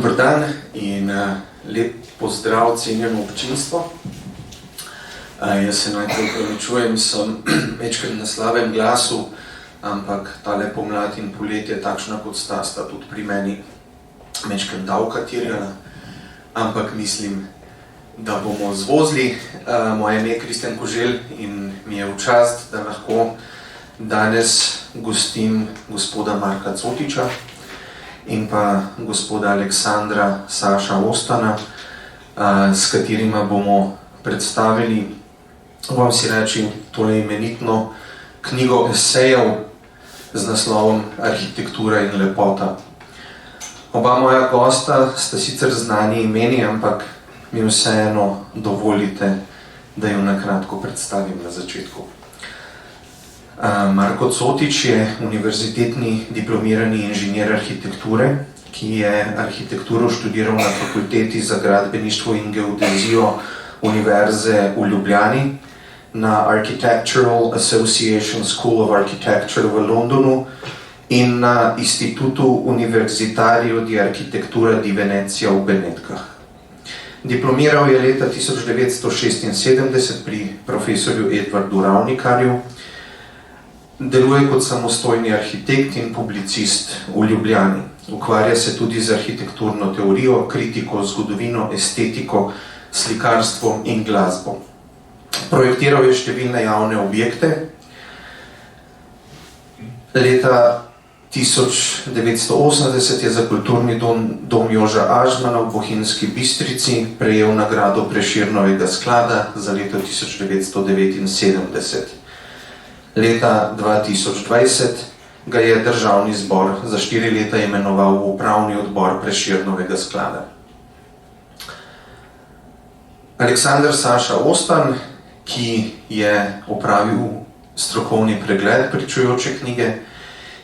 Dober dan in lep pozdrav cenjeno občinstvo. Jaz se najprej opravičujem, sem večkrat na slabem glasu, ampak tale pomlad in poletje takšna kot sta tudi pri meni večkrat davka terjala, ampak mislim, da bomo zvozili. Moje ime je Kristjan Koželj in mi je v čast, da lahko danes gostim gospoda Marka Cotiča in pa gospoda Aleksandra Saša Ostana, s katerima bomo predstavili, bom si reči, tole imenitno knjigo esejev z naslovom Arhitektura in lepota. Oba moja gosta sta sicer znani imeni, ampak mi vseeno dovolite, da jo na kratko predstavim na začetku. Marko Cotič je univerzitetni diplomirani inženir arhitekture, ki je arhitekturo študiral na Fakulteti za gradbeništvo in geodezijo Univerze v Ljubljani, na Architectural Association School of Architecture v Londonu in na Institutu Universitario di Architettura di Venezia v Benetkah. Diplomiral je leta 1976 pri profesorju Edvardu Ravnikarju, deluje kot samostojni arhitekt in publicist v Ljubljani. Ukvarja se tudi z arhitekturno teorijo, kritiko, zgodovino, estetiko, slikarstvom in glasbo. Projektiral je številne javne objekte. Leta 1980 je za kulturni dom Joža Ažmana v Bohinjski Bistrici prejel nagrado Prešernovega sklada za leto 1979. Leta 2020 ga je Državni zbor za 4 leta imenoval v upravni odbor Prešernovega sklada. Aleksander Saša Ostan, ki je opravil strokovni pregled pričujoče knjige,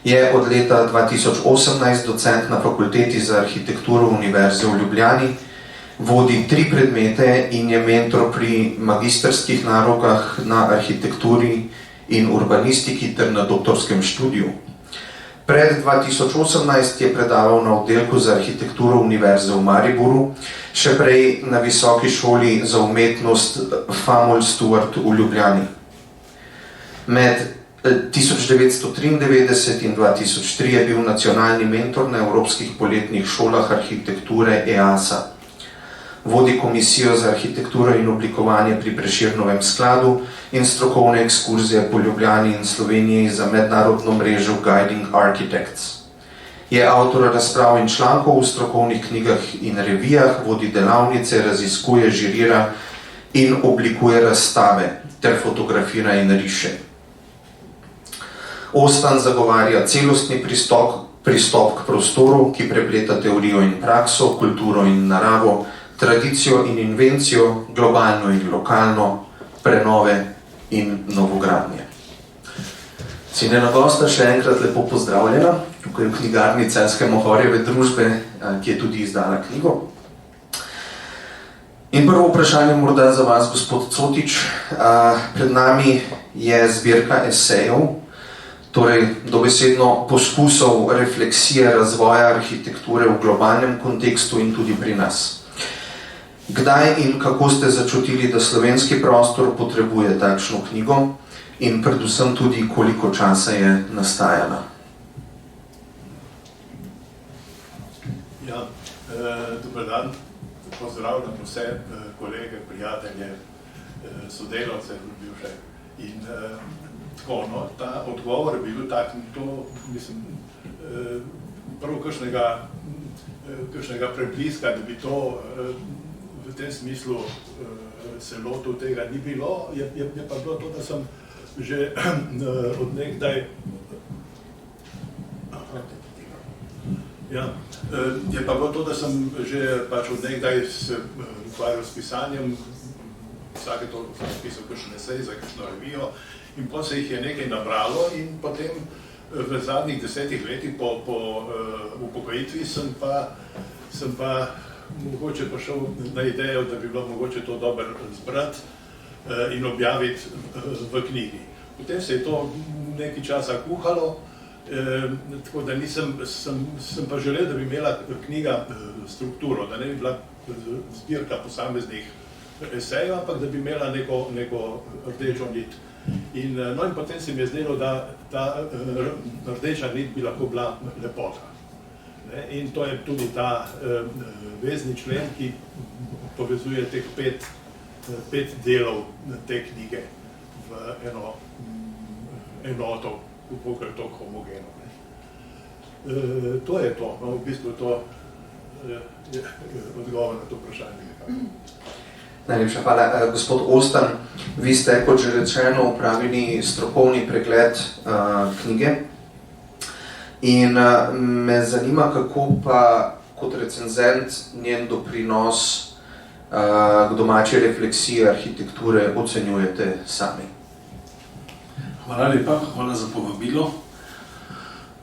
je od leta 2018 docent na Fakulteti za arhitekturo Univerze v Ljubljani, vodi 3 predmete in je mentor pri magistrskih nalogah na arhitekturi in urbanistiki ter na doktorskem študiju. Pred 2018 je predaval na oddelku za arhitekturo Univerze v Mariboru, še prej na Visoki šoli za umetnost Famulj Stewart v Ljubljani. Med 1993 in 2003 je bil nacionalni mentor na Evropskih poletnih šolah arhitekture EASA. Vodi komisijo za arhitekturo in oblikovanje pri Prešernovem skladu in strokovne ekskurzije po Ljubljani in Sloveniji za mednarodno mrežo Guiding Architects. Je avtor razprav in člankov v strokovnih knjigah in revijah, vodi delavnice, raziskuje, žirira in oblikuje razstave ter fotografira in riše. Ostan zagovarja celostni pristop k prostoru, ki prepleta teorijo in prakso, kulturo in naravo, tradicijo in invencijo, globalno in lokalno, prenove in novogradnje. Cenjena gosta, še enkrat lepo pozdravljena, tukaj v knjigarni Celjske Mohorjeve družbe, ki je tudi izdala knjigo. In prvo vprašanje morda za vas, gospod Cotič. Pred nami je zbirka esejev, torej dobesedno poskusov refleksije razvoja arhitekture v globalnem kontekstu in tudi pri nas. Kdaj in kako ste začutili, da slovenski prostor potrebuje takšno knjigo in predvsem tudi, koliko časa je nastajala? Ja, dober dan. Pozdravljam vse kolege, prijatelje, sodelavce bivše. In tako, no, ta odgovor je bil tak, to mislim, prav kakšnega prebliska, da bi to v tem smislu se lotil tega ni bilo, je pa bilo to, da sem že od nekdaj je pa bilo to, da sem že pač od nekdaj se ukvarjal s pisanjem, vsake toliko sem pisal kakšen esej za kakšno revijo in potem se jih je nekaj nabralo in potem v zadnjih 10 letih po upokojitvi sem pa mogoče prišel na idejo, da bi bilo mogoče to dobro zbrati in objaviti v knjigi. Potem se je to nekaj časa kuhalo, Tako da sem pa želel, da bi imela knjiga strukturo, da ne bi bila zbirka posameznih esejev, ampak da bi imela neko rdečo nit. In potem se mi je zdelo, da ta rdeča nit bi lahko bila lepota. In to je tudi ta vezni člen, ki povezuje teh pet delov te knjige v eno enoto, kako je to homogeno. To je to, v bistvu to je odgovor na to vprašanje. Najlepša hvala. Gospod Ostan, vi ste, kot že rečeno, upravili strokovni pregled knjige in me zanima, kako pa kot recenzent njen doprinos k domači refleksiji arhitekture ocenjujete sami. Hvala lepa, hvala za povabilo.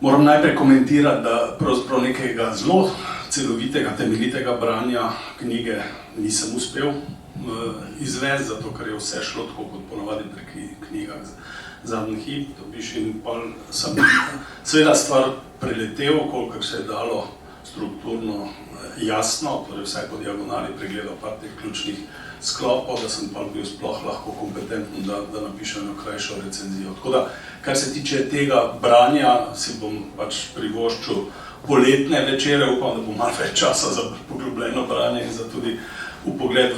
Moram najprej komentirati, da pravzaprav nekega zelo celovitega, temeljitega branja knjige nisem uspel izvesti, zato ker je vse šlo tako kot ponavadi pri knjigah zadnji hip, dobiš in pol sem seveda stvar preletel, kolikor se je dalo strukturno jasno, torej vsaj po diagonali pregledal par teh ključnih sklopov, da sem pa bil sploh lahko kompetenten, da napišem eno krajšo recenzijo. Tako da, kar se tiče tega branja, si bom pač privoščil poletne večere, upam, da bom malo več časa za poglobljeno branje in za tudi upogled v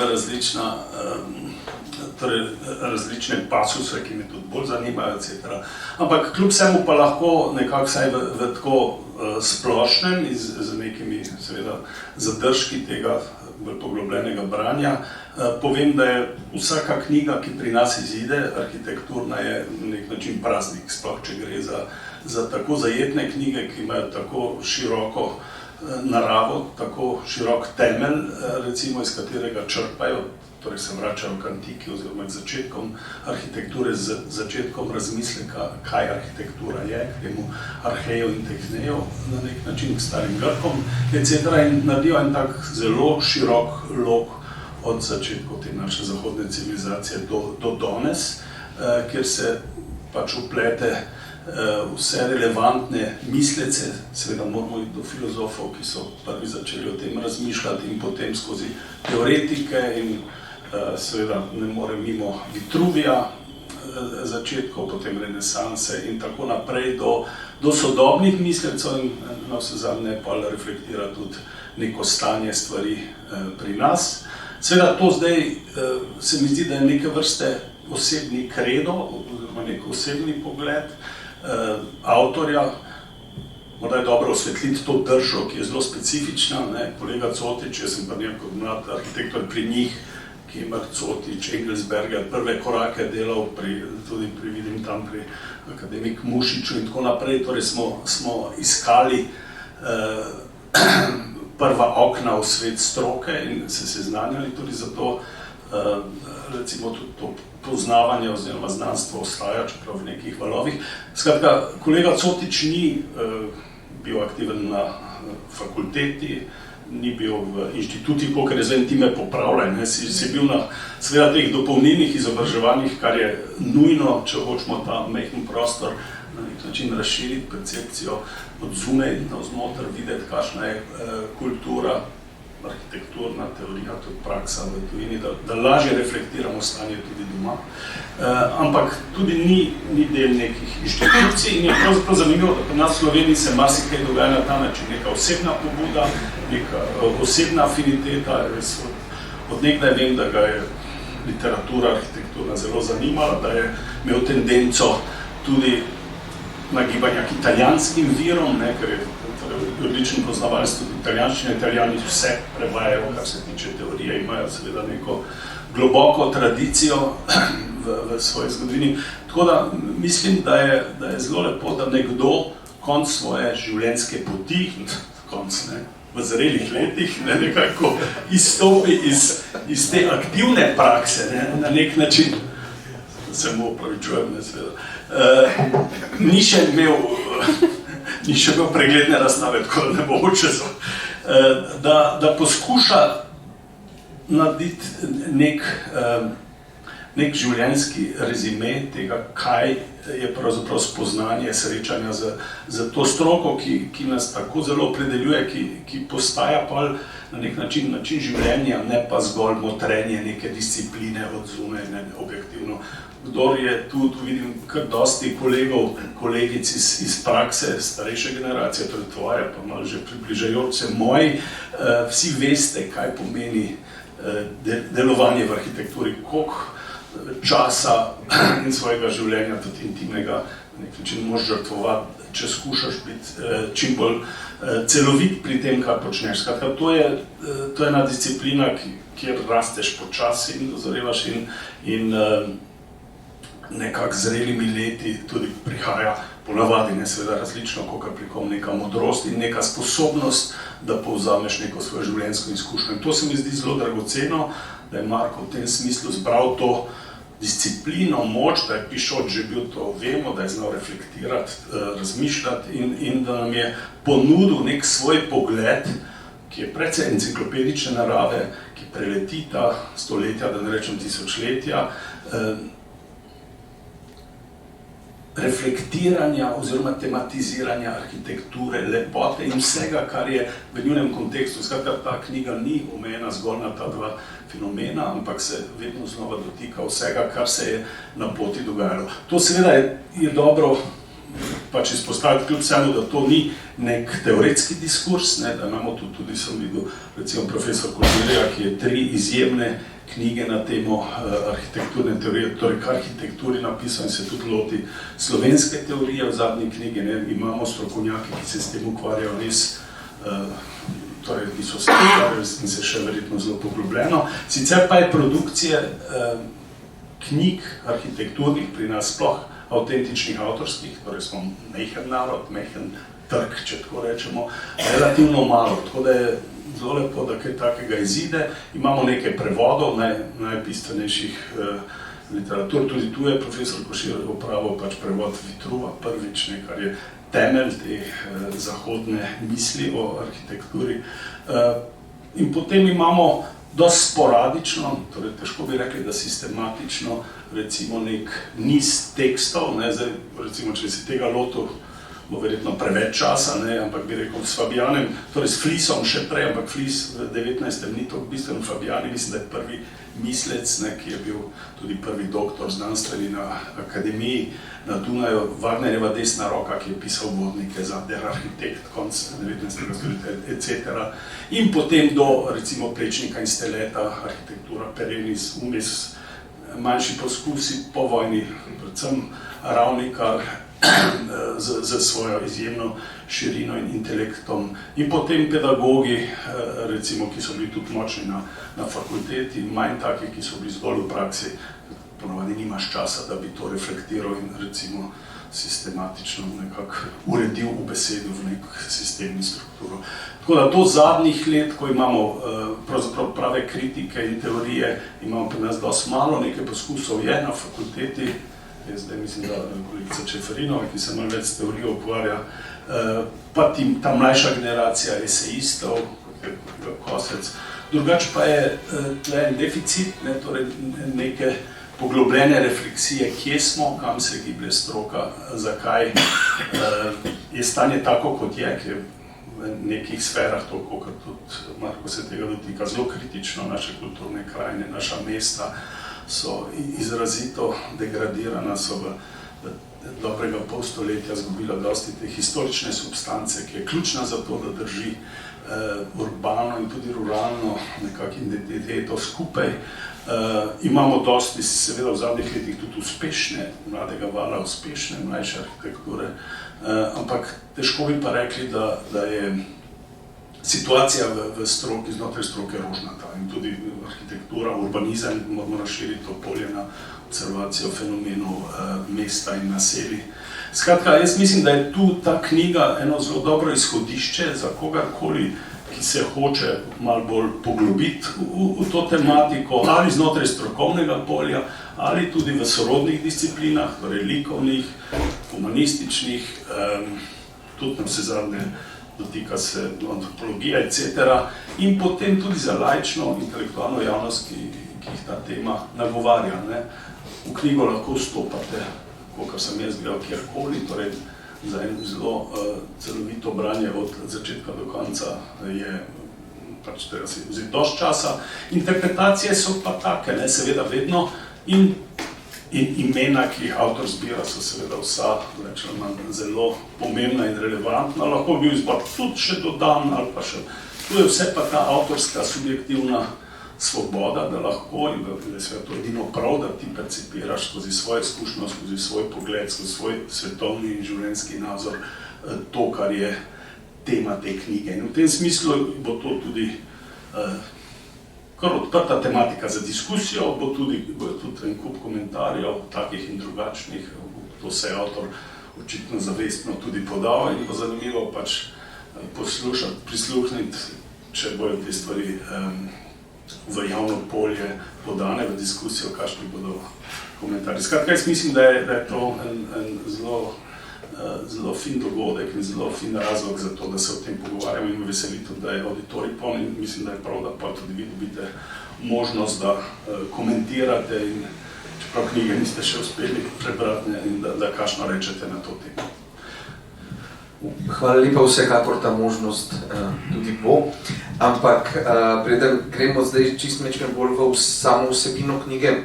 različne pasuse, ki me tudi bolj zanimajo, etc. Ampak kljub vsemu pa lahko nekako vsaj v tako splošnem, z nekimi seveda zadržki tega bolj poglobljenega branja, povem, da je vsaka knjiga, ki pri nas izide, arhitekturna, je na nek način praznik, sploh če gre za tako zajetne knjige, ki imajo tako široko naravo, tako širok temelj, recimo, iz katerega črpajo, torej se vračajo k antiki oziroma k začetkom arhitekture, z začetkom razmisleka, kaj arhitektura je, k temu arheju in tekneju, na nek način k starim Grkom, etc. in naredijo en tak zelo širok lok od začetkov te naše zahodne civilizacije do danes, kjer se pač uplete vse relevantne mislece, seveda moramo iti do filozofov, ki so prvi začeli o tem razmišljati in potem skozi teoretike in seveda ne more mimo Vitruvija začetkov, potem renesanse in tako naprej do sodobnih mislecev in na vse zadnje pa reflektira tudi neko stanje stvari pri nas. Seveda to zdaj se mi zdi, da je neke vrste osebni kredo, oziroma nek osebni pogled avtorja. Morda je dobro osvetliti to držo, ki je zelo specifična. Kolega Cotič, jaz sem pa nekako mlad arhitektor pri njih, ki je Mark Cotič, Engelsberger, prve korake delal tudi vidim tam pri akademik Mušiču in tako naprej. Torej smo iskali prva okna v svet stroke in se seznanjali tudi za to, recimo tudi to poznavanje oziroma znanstvo ostaja, čeprav v nekih valovih. Skratka, kolega Cotič ni bil aktiven na fakulteti, ni bil v inštitutih, ker je zdaj time popravljen, si bil na seveda teh dopolnilnih izobraževanjih, kar je nujno, če hočemo ta majhen prostor na nek način razširiti percepcijo od zunaj navznoter, videti, kakšna je kultura, arhitekturna teorija, tudi praksa v tujini, da lažje reflektiramo stanje tudi doma. Ampak tudi ni del nekih inštitucij in je pravzaprav zanimivo, da pri nas v Sloveniji se marsikaj dogaja na ta način, neka osebna pobuda, neka osebna afiniteta. Od nekdaj vem, da ga je literatura, arhitekturna zelo zanimala, da je imel tendenco tudi nagibanja k italijanskim virom, ker je odličen poznavalec tudi italijanščine. Italijani vse prevajajo, kar se tiče teorije, imajo seveda neko globoko tradicijo v svoji zgodovini. Tako da mislim, da je zelo lepo, da nekdo konc svoje življenjske poti, v zrelih letih, nekako izstopi iz te aktivne prakse, na nek način, se mu opravičujem, seveda, ni še imel pregledne razstave, tako da ne bo očezo, da poskuša narediti nek življenjski rezime tega, kaj je pravzaprav spoznanje, srečanja z to stroko, ki nas tako zelo opredeljuje, ki postaja pa na nek način življenja, ne pa zgolj motrenje neke discipline od zunaj, ne objektivno. Kdor je tu vidim kar dosti kolegov, kolegic iz prakse, starejše generacije, torej tvoje, pa malo že približajoč se moji, vsi veste, kaj pomeni delovanje v arhitekturi, koliko časa in svojega življenja, tudi intimnega, na nek način moraš žrtvovati, če skušaš biti čim bolj celovit pri tem, kar počneš. Skratka, to je ena disciplina, kjer rasteš počasi in dozorevaš in nekako zrelimi leti tudi prihaja ponavadi, ne seveda različno, kakor pri kom neka modrost in neka sposobnost, da povzameš neko svojo življenjsko izkušnjo. In to se mi zdi zelo dragoceno, da je Marko v tem smislu zbral to disciplino, moč, da je pišoč že bil, to vemo, da je znal reflektirati, razmišljati in da nam je ponudil nek svoj pogled, ki je precej enciklopedične narave, ki preleti ta stoletja, da ne rečem tisočletja, reflektiranja oziroma tematiziranja arhitekture, lepote in vsega, kar je v njunem kontekstu. Skratka, ta knjiga ni omejena zgolj na ta dva fenomena, ampak se vedno znova dotika vsega, kar se je na poti dogajalo. To seveda je dobro pač izpostaviti kljub vsemu, da to ni nek teoretski diskurs, ne, da imamo tudi sem videl, recimo profesor Kožirja, ki je 3 izjemne knjige na temo arhitekturne teorije, torej k arhitekturi napisal in se tudi loti slovenske teorije v zadnji knjigi, ne, imamo strokovnjaki, ki se s tem ukvarjajo res, torej ki so se ukvarjali in se še verjetno zelo poglobljeno. Sicer pa je produkcije knjig arhitekturnih pri nas sploh avtentičnih avtorskih, torej smo mehen narod, mehen trg, če tako rečemo, relativno malo, tako da je zelo lepo, da kaj takega izide. Imamo nekaj prevodov najbistvenejših literatur, tudi tu je profesor Košir opravil pač prevod Vitruva prvič, kar je temelj te zahodne misli o arhitekturi. In potem imamo dosti sporadično, torej težko bi rekli, da sistematično, recimo nek niz tekstov, ne, zdaj, recimo, če si tega lotil, bo verjetno preveč časa, ne, ampak bi rekel s Fabijanem, torej s Flisom še prej, ampak Flis v 19. ni toliko bistven, Fabijani mislim, da je prvi mislec, ne, ki je bil tudi prvi doktor znanstveni na akademiji na Dunaju, Wagnerjeva desna roka, ki je pisal vodnike za Der Architekt, konc 19. stoletja, etc. In potem do, recimo, Plečnika in Steleta, arhitektura Perenis, vmes manjši poskusi po vojni, predvsem Ravnikar, z svojo izjemno širino in intelektom. In potem pedagogi, recimo, ki so bili tudi močni na fakulteti, manj taki, ki so bili zgolj v praksi, ponovadi nimaš časa, da bi to reflektiral in recimo sistematično nekako uredil v besedu v nek sistem in strukturo. Tako da do zadnjih let, ko imamo pravzaprav prave kritike in teorije, imamo pri nas dosti malo, nekaj poskusov je na fakulteti, zdaj mislim, da kolegica Čeferinova, ki se malo več s teorijo ukvarja, pa ta mlajša generacija esejistov, kot je Kosec. Drugače pa je tle en deficit, ne, torej neke poglobljene refleksije, kje smo, kam se giblje stroka, zakaj je stanje tako, kot je, ki je v nekih sferah, toliko, kot tudi Marko se tega dotika, zelo kritično, naše kulturne krajine, naša mesta, so izrazito degradirana, so v dobrega pol stoletja zgubila dosti te historične substance, ki je ključna za to, da drži urbano in tudi ruralno nekako identiteto skupaj. Imamo dosti, seveda v zadnjih letih tudi uspešne, mladega vala uspešne, mlajše arhitekture, ampak težko bi pa rekli, da je situacija v stroki, znotraj stroke rožnata in tudi arhitektura, urbanizem, moramo razširiti to polje na observacijo fenomenov mesta in naselij. Skratka, jaz mislim, da je tu ta knjiga eno zelo dobro izhodišče za kogarkoli, ki se hoče malo bolj poglobiti v to tematiko, ali znotraj strokovnega polja, ali tudi v sorodnih disciplinah, torej likovnih, humanističnih, tudi na vse zadnje dotika se antropologija, etc. In potem tudi za laično intelektualno javnost, ki jih ta tema nagovarja. Ne. V knjigo lahko vstopate kot sem jaz gledal kjerkoli, torej za eno zelo celovito branje od začetka do konca je pač treba si vzeti dosti časa. Interpretacije so pa take, ne, seveda vedno, in imena, ki jih avtor zbira, so seveda vsa zelo pomembna in relevantna, lahko bi izbor tudi še dodan ali pa še. Tu je vse pa ta avtorska subjektivna svoboda, da lahko, in da je seveda to edino prav, da ti percipiraš skozi svojo izkušnjo, skozi svoj pogled, skozi svoj svetovni in življenjski nazor to, kar je tema te knjige. In v tem smislu bo to tudi kar odprta tematika za diskusijo, bo tudi en kup komentarjev, takih in drugačnih, to se je avtor očitno zavestno tudi podal in bo zanimivo pač poslušati, prisluhniti, če bojo te stvari v javno polje podane v diskusijo, kakšni bodo komentarji. Skratka, jaz mislim, da je to en zelo fin dogodek in zelo fin razlog za to, da se o tem pogovarjamo in me veseli tudi, da je auditorij poln in mislim, da je prav, da pa tudi vi dobite možnost, da komentirate in čeprav knjige niste še uspeli prebrati in da kakšno rečete na to temo. Hvala lepa, vsekakor ta možnost tudi bo, ampak preden gremo zdaj čist mečkaj bolj v samo vsebino knjige,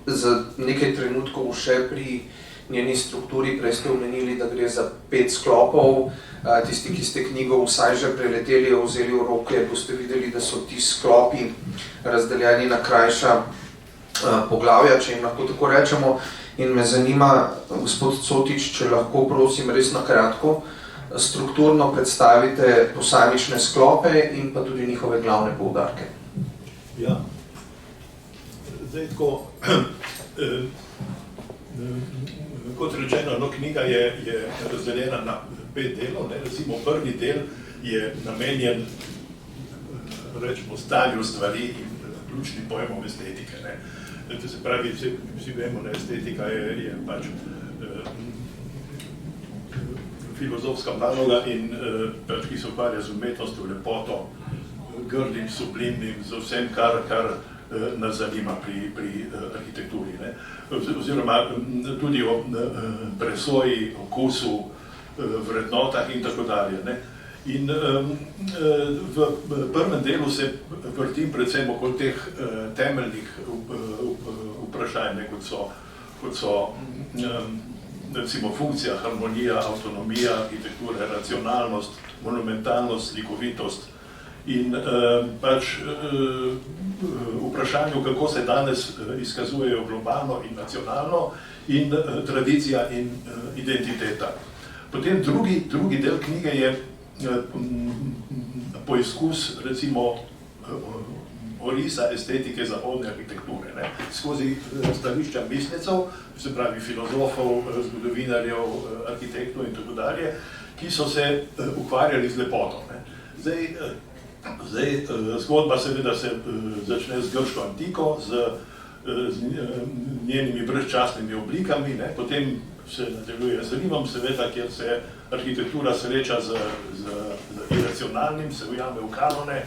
za nekaj trenutkov še pri njeni strukturi. Prej ste omenili, da gre za 5 sklopov. Tisti, ki ste knjigo vsaj že preleteli, jo vzeli v roke, boste videli, da so ti sklopi razdeljeni na krajša poglavja, če jim lahko tako rečemo. In me zanima, gospod Cotič, če lahko prosim res na kratko strukturno predstavite posamične sklope in pa tudi njihove glavne poudarke. Ja, zdaj tako, kot rečeno, knjiga je razdeljena na 5 delov. Recimo prvi del je namenjen, rečemo, stanju stvari in ključnim pojmom estetike. To se pravi, vsi vemo, da estetika je pač filozofska naloga in pač, ki se ukvarja z umetnostjo, lepoto, grdim, sublimnim, z vsem, kar nas zanima pri arhitekturi. Oziroma tudi o presoji, okusu, vrednotah in tako dalje. In v prvem delu se vrtim predvsem okoli teh temeljnih vprašanj, kot so recimo funkcija, harmonija, avtonomija, arhitektura, racionalnost, monumentalnost, slikovitost in pač vprašanju, kako se danes izkazujejo globalno in nacionalno in tradicija in identiteta. Potem drugi del knjige je poizkus, recimo, orisa estetike zahodne arhitekture, skozi stališča mislecev, se pravi filozofov, zgodovinarjev, arhitektov in tako dalje, ki so se ukvarjali z lepoto. Zdaj, zgodba seveda se začne z grško antiko, z njenimi brezčasnimi oblikami, potem se nadaljuje z Rimom, seveda, kjer se arhitektura sreča z iracionalnim, se ujame v kanone,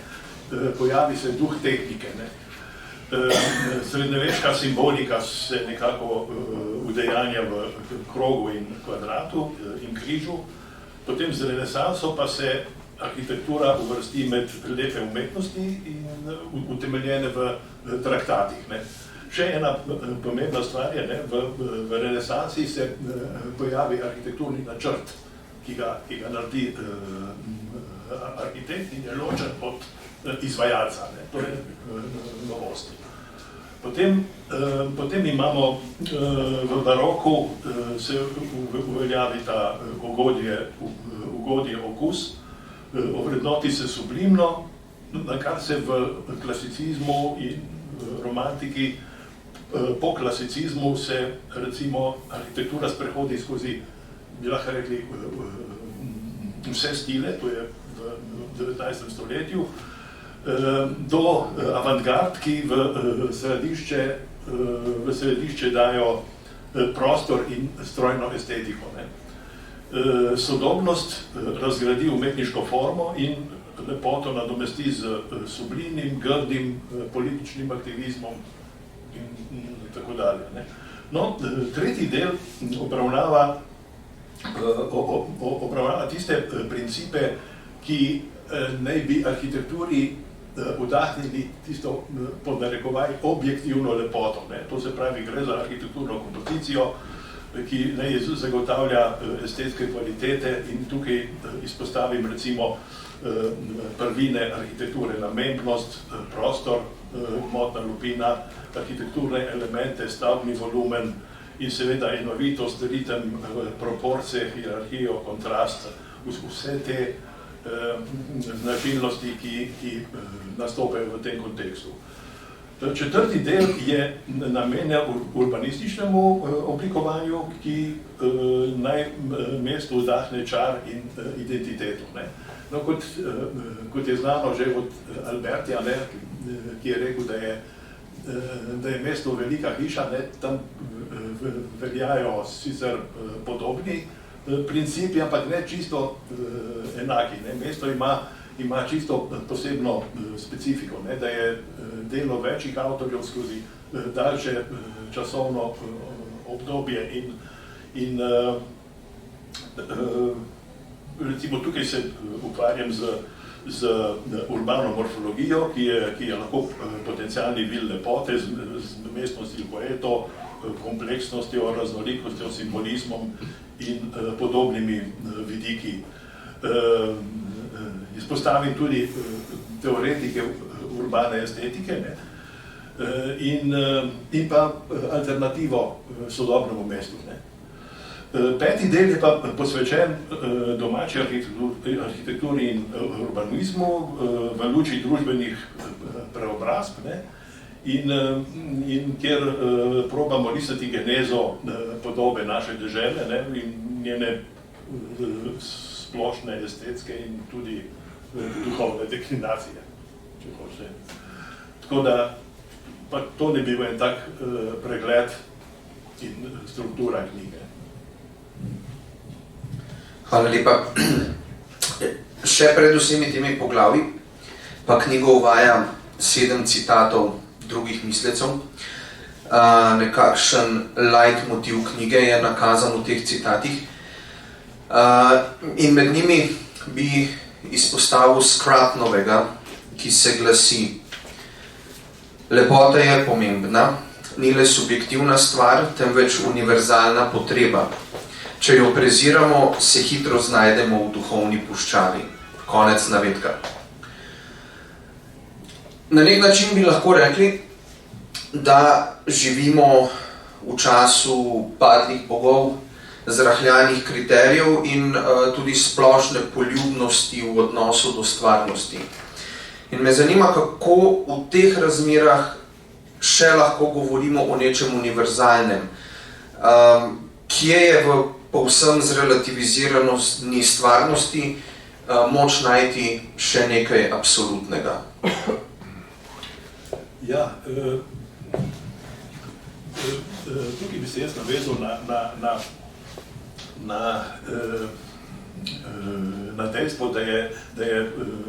pojavi se duh tehnike. Srednjeveška simbolika se nekako udejanja v krogu in kvadratu in križu, potem z renesanso pa se arhitektura uvrsti med lepe umetnosti in utemeljene v traktatih. Še ena pomembna stvar je, v renesansi se pojavi arhitekturni načrt, ki ga naredi arhitekt in je ločen od izvajalca, to je novost. Potem imamo v baroku se uveljavi ta ugodje okus, ovrednoti se sublimno, na kar se v klasicizmu in romantiki, po klasicizmu se recimo arhitektura sprehodi skozi, bi lahko rekli, vse stile, to je v 19. stoletju, do avantgard, ki v središče dajo prostor in strojno estetiko. Sodobnost razgradi umetniško formo in lepoto nadomesti z sublimnim, grdim, političnim aktivizmom in tako dalje. No, tretji del obravnava tiste principe, ki naj bi arhitekturi vdahnili tisto pod narekovaj objektivno lepoto. To se pravi, gre za arhitekturno kompozicijo, ki naj zagotavlja estetske kvalitete in tukaj izpostavim recimo prvine arhitekture, namembnost, prostor, gmotna lupina, arhitekturne elemente, stavbni volumen in seveda enovitost, ritem, proporcije, hierarhijo, kontrast, vse te značilnosti, ki nastopajo v tem kontekstu. Četrti del je namenjen urbanističnemu oblikovanju, ki naj mestu vdahne čar in identiteto. No, kot je znano že od Albertija, ki je rekel, da je mesto velika hiša, tam veljajo sicer podobni principi, ampak ne čisto enaki. Mesto ima čisto posebno specifiko, da je delo večjih avtorjev skozi daljše časovno obdobje in recimo tukaj se ukvarjam z urbano morfologijo, ki je lahko potencialni vil lepote, z mestno silhueto, kompleksnostjo, raznolikostjo, simbolizmom in podobnimi vidiki. Izpostavim tudi teoretike urbane estetike in pa alternativo sodobnemu mestu. Peti del je pa posvečen domači arhitekturi in urbanizmu v luči družbenih preobrazb in kjer probamo risati genezo podobe naše dežele in njene splošne estetske in tudi duhovne deklinacije, če hočete. Tako da pa to ne bi bil en tak pregled in struktura knjige. Hvala lepa. Še pred vsemi temi poglavji pa knjigo uvaja 7 citatov drugih mislecev. Nekakšen leitmotiv knjige je nakazan v teh citatih. In med njimi bi izpostavil Scrutnovega, ki se glasi: lepota je pomembna, ni le subjektivna stvar, temveč univerzalna potreba. Če jo preziramo, se hitro znajdemo v duhovni puščavi. Konec navedka. Na nek način bi lahko rekli, da živimo v času padlih bogov, zrahljanih kriterijev in tudi splošne poljubnosti v odnosu do stvarnosti. In me zanima, kako v teh razmerah še lahko govorimo o nečem univerzalnem. Kje je v povsem zrelativiziranosti stvarnosti moč najti še nekaj absolutnega? Ja, tukaj bi se jaz navezal na dejstvo, da je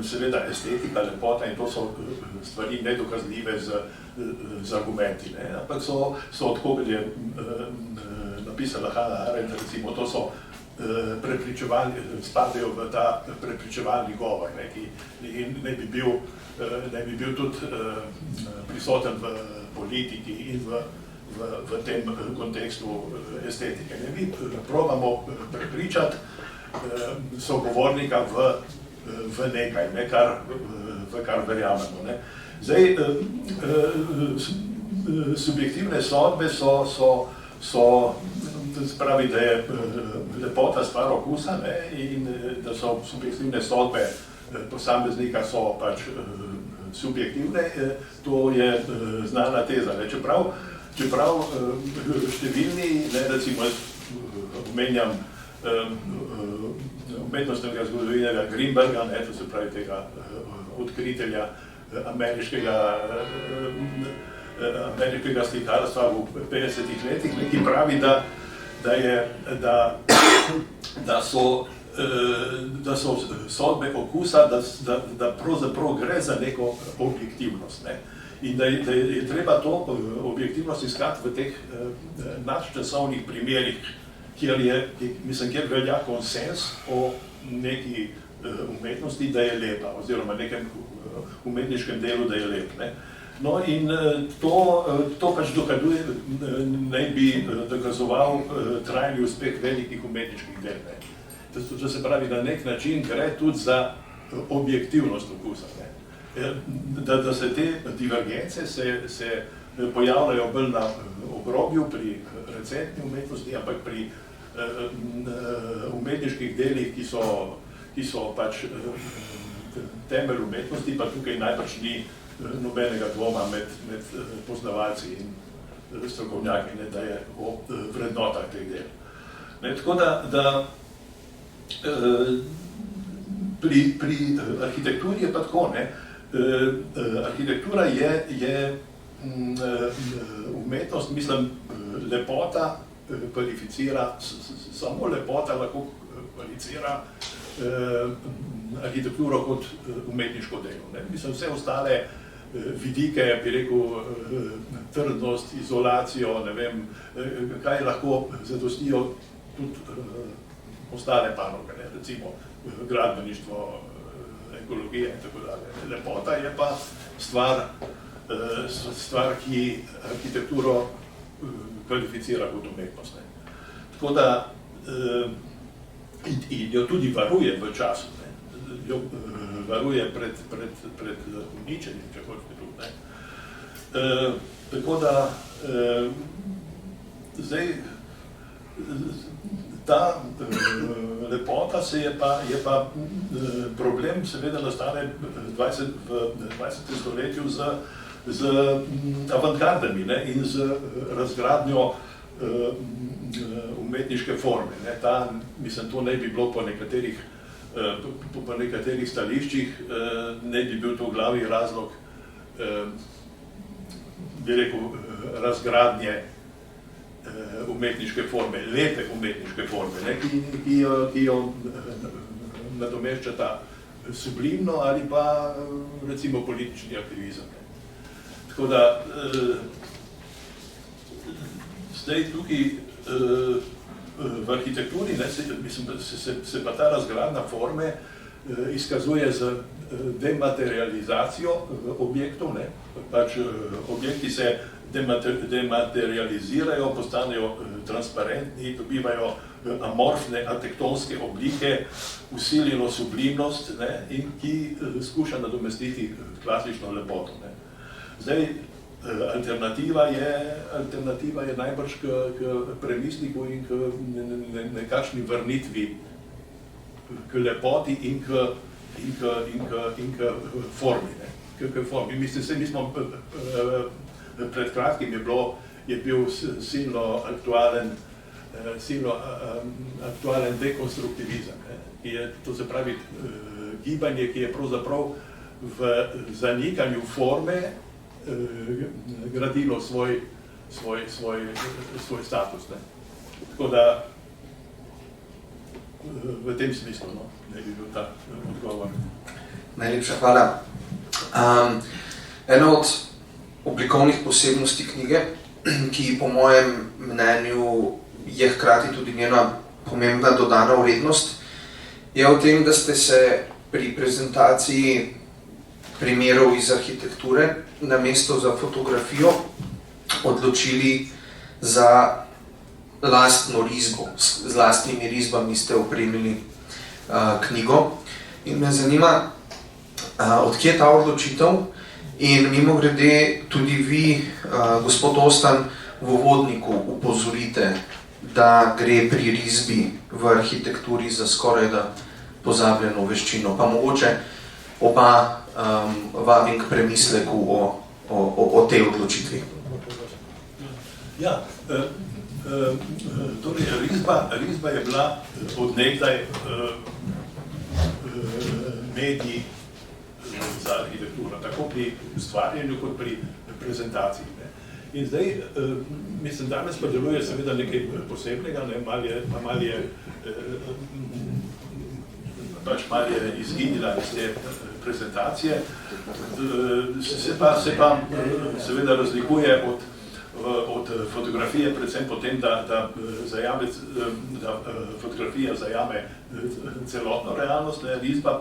seveda estetika, lepota in to so stvari nedokazljive z argumenti, ampak so tako, kot je napisala Hannah Arendt, recimo, to so spadajo v ta prepričevalni govor, ki naj bi bil tudi prisoten v politiki in v tem kontekstu estetike. Mi probamo prepričati sogovornika v nekaj, v kar verjamemo. Zdaj, subjektivne sodbe so spravi, da je lepota stvar okusa in da so subjektivne sodbe posameznika so pač subjektivne, to je znana teza. Čeprav številni, recimo omenjam umetnostnega zgodovinarja Grimberga, to se pravi tega odkritelja ameriškega slikarstva v 50-ih letih, ki pravi, da so sodbe okusa, da pravzaprav gre za neko objektivnost. In da je treba to objektivnost iskati v teh nadčasovnih primerih, kjer velja konsens o neki umetnosti, da je lepa, oziroma nekem umetniškem delu, da je lep. Ne? No in to pač dokazuje, naj bi dokazoval trajni uspeh velikih umetniških del. Ne? To se pravi, na nek način gre tudi za objektivnost okusa. Ne? Da se te divergence se pojavljajo bolj na obrobju pri recentni umetnosti, ampak pri umetniških delih, ki so pač temelj umetnosti, pa tukaj najbrž ni nobenega dvoma med poznavalci in strokovnjaki, da je o vrednotah teh del. Ne, tako da pri arhitekturi je pa tako, ne, arhitektura je umetnost, mislim, lepota kvalificira, samo lepota lahko kvalificira arhitekturo kot umetniško delo. Ne. Mislim, vse ostale vidike, bi rekel, trdnost, izolacijo, ne vem, kaj lahko zadostijo tudi ostale panoge, ne, recimo gradbeništvo, ekologija in tako dalje. Lepota je pa stvar, ki arhitekturo kvalificira kot umetnost. Ne. Tako da in jo tudi varuje v času, ne. Jo varuje pred uničenjem, če hočete tudi. Ne. Tako da zdaj ta lepota je pa problem, seveda nastane v 20. stoletju z avantgardami, ne, in z razgradnjo umetniške forme. Ne. Mislim, to ne bi bilo po nekaterih stališčih, ne bi bil to glavni razlog, bi rekel, razgradnje umetniške forme, lepe umetniške forme, ne, ki jo nadomeščata sublimno ali pa recimo politični aktivizem. Ne. Tako da zdaj tukaj v arhitekturi, ne, se pa ta razgradnja forme izkazuje z dematerializacijo objektov, ne, pač objekti se dematerializirajo, postanejo transparentni, dobivajo amorfne atektonske oblike, usiljeno sublimnost, ne, in ki skuša nadomestiti klasično lepoto. Ne. Zdaj, alternativa je najbrž k premisliku in k nekakšni vrnitvi k lepoti in k formi. Ne. Mi smo pred kratkim je bil silno aktualen dekonstruktivizem, ne, ki je, to se pravi, gibanje, ki je pravzaprav v zanikanju forme gradilo svoj status. Ne. Tako da v tem smislu, no, ne bi bil ta odgovor. Najlepša hvala. Ena od oblikovnih posebnosti knjige, ki po mojem mnenju je hkrati tudi njena pomembna dodana vrednost, je v tem, da ste se pri prezentaciji primerov iz arhitekture namesto za fotografijo odločili za lastno risbo. Z lastnimi risbami ste opremili knjigo. In me zanima, odkje je ta odločitev? In mimogrede tudi vi, gospod Ostan, v uvodniku upozorite, da gre pri risbi v arhitekturi za skorajda pozabljeno veščino. Pa mogoče oba vabim k premisleku o tej odločitvi. Ja, torej risba je bila od nekdaj medij za arhitekturo, tako pri ustvarjanju kot pri prezentaciji. Ne. In zdaj, mislim, danes pa deluje seveda nekaj posebnega, ne, malo je izginila iz te prezentacije. Se pa seveda razlikuje od fotografije, predvsem potem, da fotografija zajame celotno realnost, risba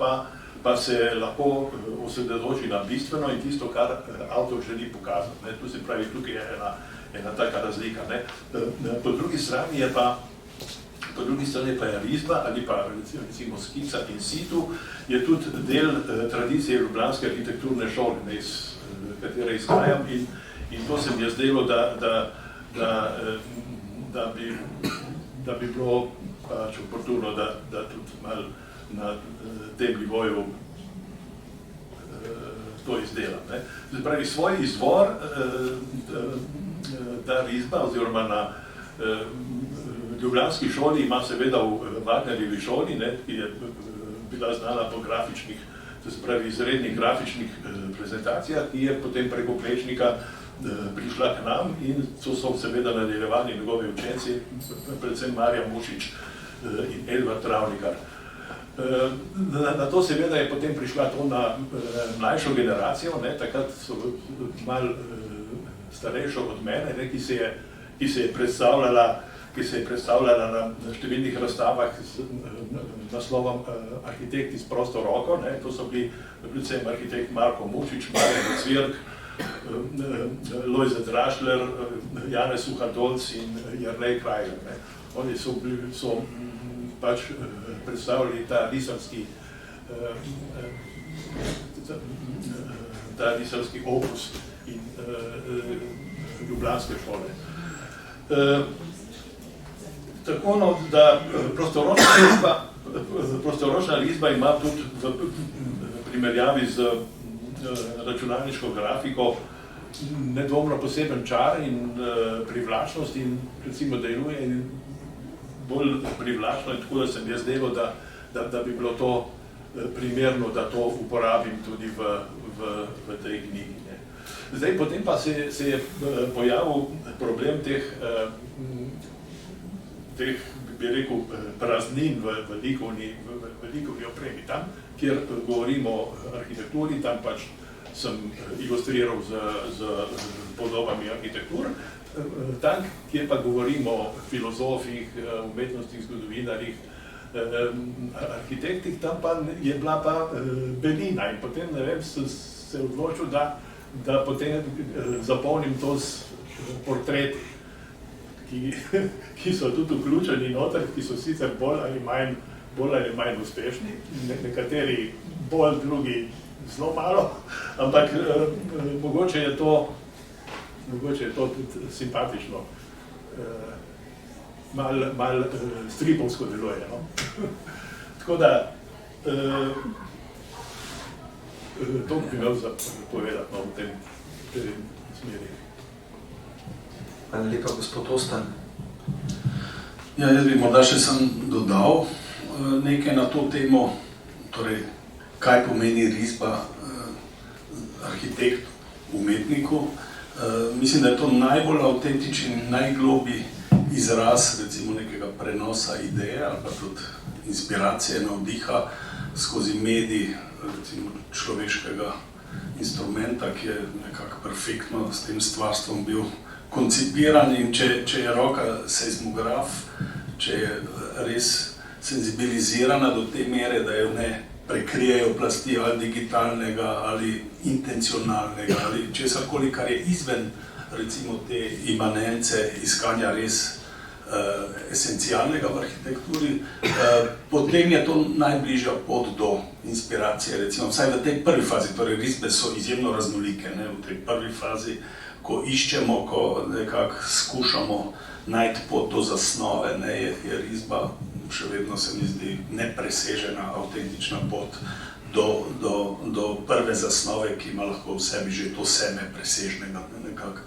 pa se lahko osredotoči na bistveno in tisto, kar avtor želi pokazati. Tu se pravi, tukaj je ena taka razlika. Po drugi strani pa je risba ali pa recimo skica in situ je tudi del tradicije ljubljanske arhitekturne šole, iz katere izhajam, in to se mi je zdelo, da bi bilo pač oportuno, da tudi malo na tem nivoju to izdelam. Zdaj pravi, svoj izvor ta risba oziroma na ljubljanski šoli ima seveda v Wagnerjevi šoli, ki je bila znana po grafičnih, to se pravi izrednih grafičnih prezentacijah, ki je potem preko Plečnika prišla k nam in to so seveda nadaljevali njegovi učenci, predvsem Marja Mušič in Edvard Travnikar. Na to seveda je potem prišla to na mlajšo generacijo, takrat so malo starejšo od mene, ki se je predstavljala na številnih razstavah z naslovom Arhitekti s prosto roko. To so bili predvsem arhitekt Marko Mušič, Marjan Cvirk, Lojze Drašler, Janez Suhadolc in Jernej Krajler. Oni so pač predstavljali ta risarski opus in ljubljanske šole. Tako da prostoročna risba ima tudi v primerjavi z računalniško grafiko nedvomno poseben čar in privlačnost in recimo deluje bolj privlačno in tako da se mi je zdelo, da bi bilo to primerno, da to uporabim tudi v tej knjigi. Zdaj, potem pa se je pojavil problem teh, bi rekel, praznin v likovni opremi. Tam, kjer govorimo o arhitekturi, tam pač sem ilustriral z podobami arhitektur. Tam, kjer pa govorimo o filozofih, umetnostih, zgodovinarjih, arhitektih, tam pa je bila pa belina in potem, ne vem, sem se odločil, da potem zapolnim to s portreti, ki so tudi vključeni noter, ki so sicer bolj ali manj uspešni, nekateri bolj, drugi zelo malo, ampak mogoče je to tudi simpatično, malo stripovsko deluje. Tako da, to bi imel za povedati v tem smeri. Hvala lepa, gospod Ostan. Ja, jaz bi morda še sem dodal nekaj na to temo, torej, kaj pomeni risba arhitektu, umetniku. Mislim, da je to najbolj avtentičen, najgloblji izraz, recimo, nekega prenosa ideje ali pa tudi inspiracije, navdiha skozi medij, recimo, človeškega instrumenta, ki je nekako perfektno s tem stvarstvom bil koncipiran in če je roka seizmograf, če je res senzibilizirana do te mere, da jo ne prekrijejo plasti ali digitalnega ali intencionalnega ali česarkoli, kar je izven recimo te imanence iskanja res esencialnega v arhitekturi, potem je to najbližja pot do inspiracije, recimo vsaj v tej prvi fazi, torej risbe so izjemno raznolike, v tej prvi fazi, ko iščemo, ko nekako skušamo najti pot do zasnove, je risba še vedno se mi zdi nepresežena, avtentična pot do prve zasnove, ki ima lahko v sebi že to seme presežnega nekako.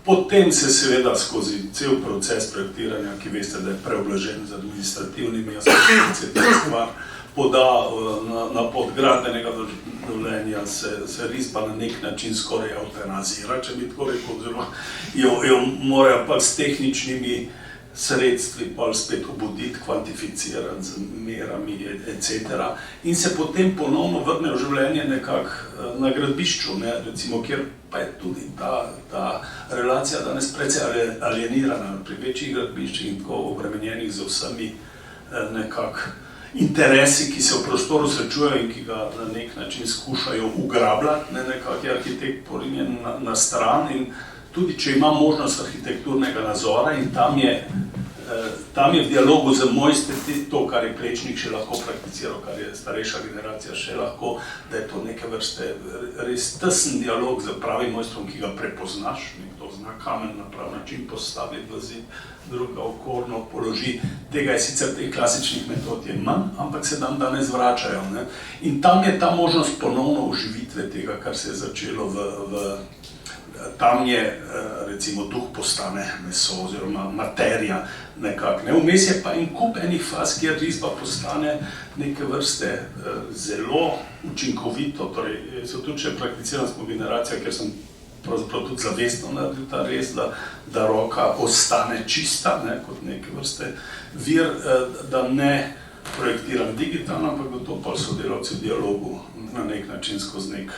Potem se seveda skozi cel proces projektiranja, ki veste, da je preoblažen z administrativnimi aspekti, stvar poda na pot gradbenega dovoljenja, se risba na nek način skoraj eutanazira, če bi tako rekel, oziroma jo morajo pa s tehničnimi sredstvi pol spet obuditi, kvantificirati z merami, etc. In se potem ponovno vrne v življenje nekako na gradbišču, ne, recimo, kjer pa je tudi ta relacija danes precej alienirana pri večjih gradbiščih in tako obremenjenih z vsemi nekako interesi, ki se v prostoru srečujejo in ki ga na nek način skušajo ugrabljati, ne, nekako je arhitekt porinjen na stran in tudi če ima možnost arhitekturnega nazora in tam je v dialogu z mojstri to, kar je Plečnik še lahko prakticiral, kar je starejša generacija še lahko, da je to neke vrste res tesen dialog z pravim mojstrom, ki ga prepoznaš, nekdo zna kamen na prav način postaviti v zid, druga okorno položi. Tega je sicer teh klasičnih metod je manj, ampak se nam danes vračajo. Ne? In tam je ta možnost ponovno oživitve tega, kar se je začelo tam je, recimo, duh postane meso oziroma materija nekako. Ne? Vmes je pa en kup enih faz, kjer risba postane neke vrste zelo učinkovito. Torej, so tudi še prakticiran smo generacija, ker sem pravzaprav tudi zavestno naredil ta res, da roka ostane čista, ne? Kot neke vrste vir, da ne projektiram digitalno, ampak da to pa sodelavci v dialogu na nek način skozi nek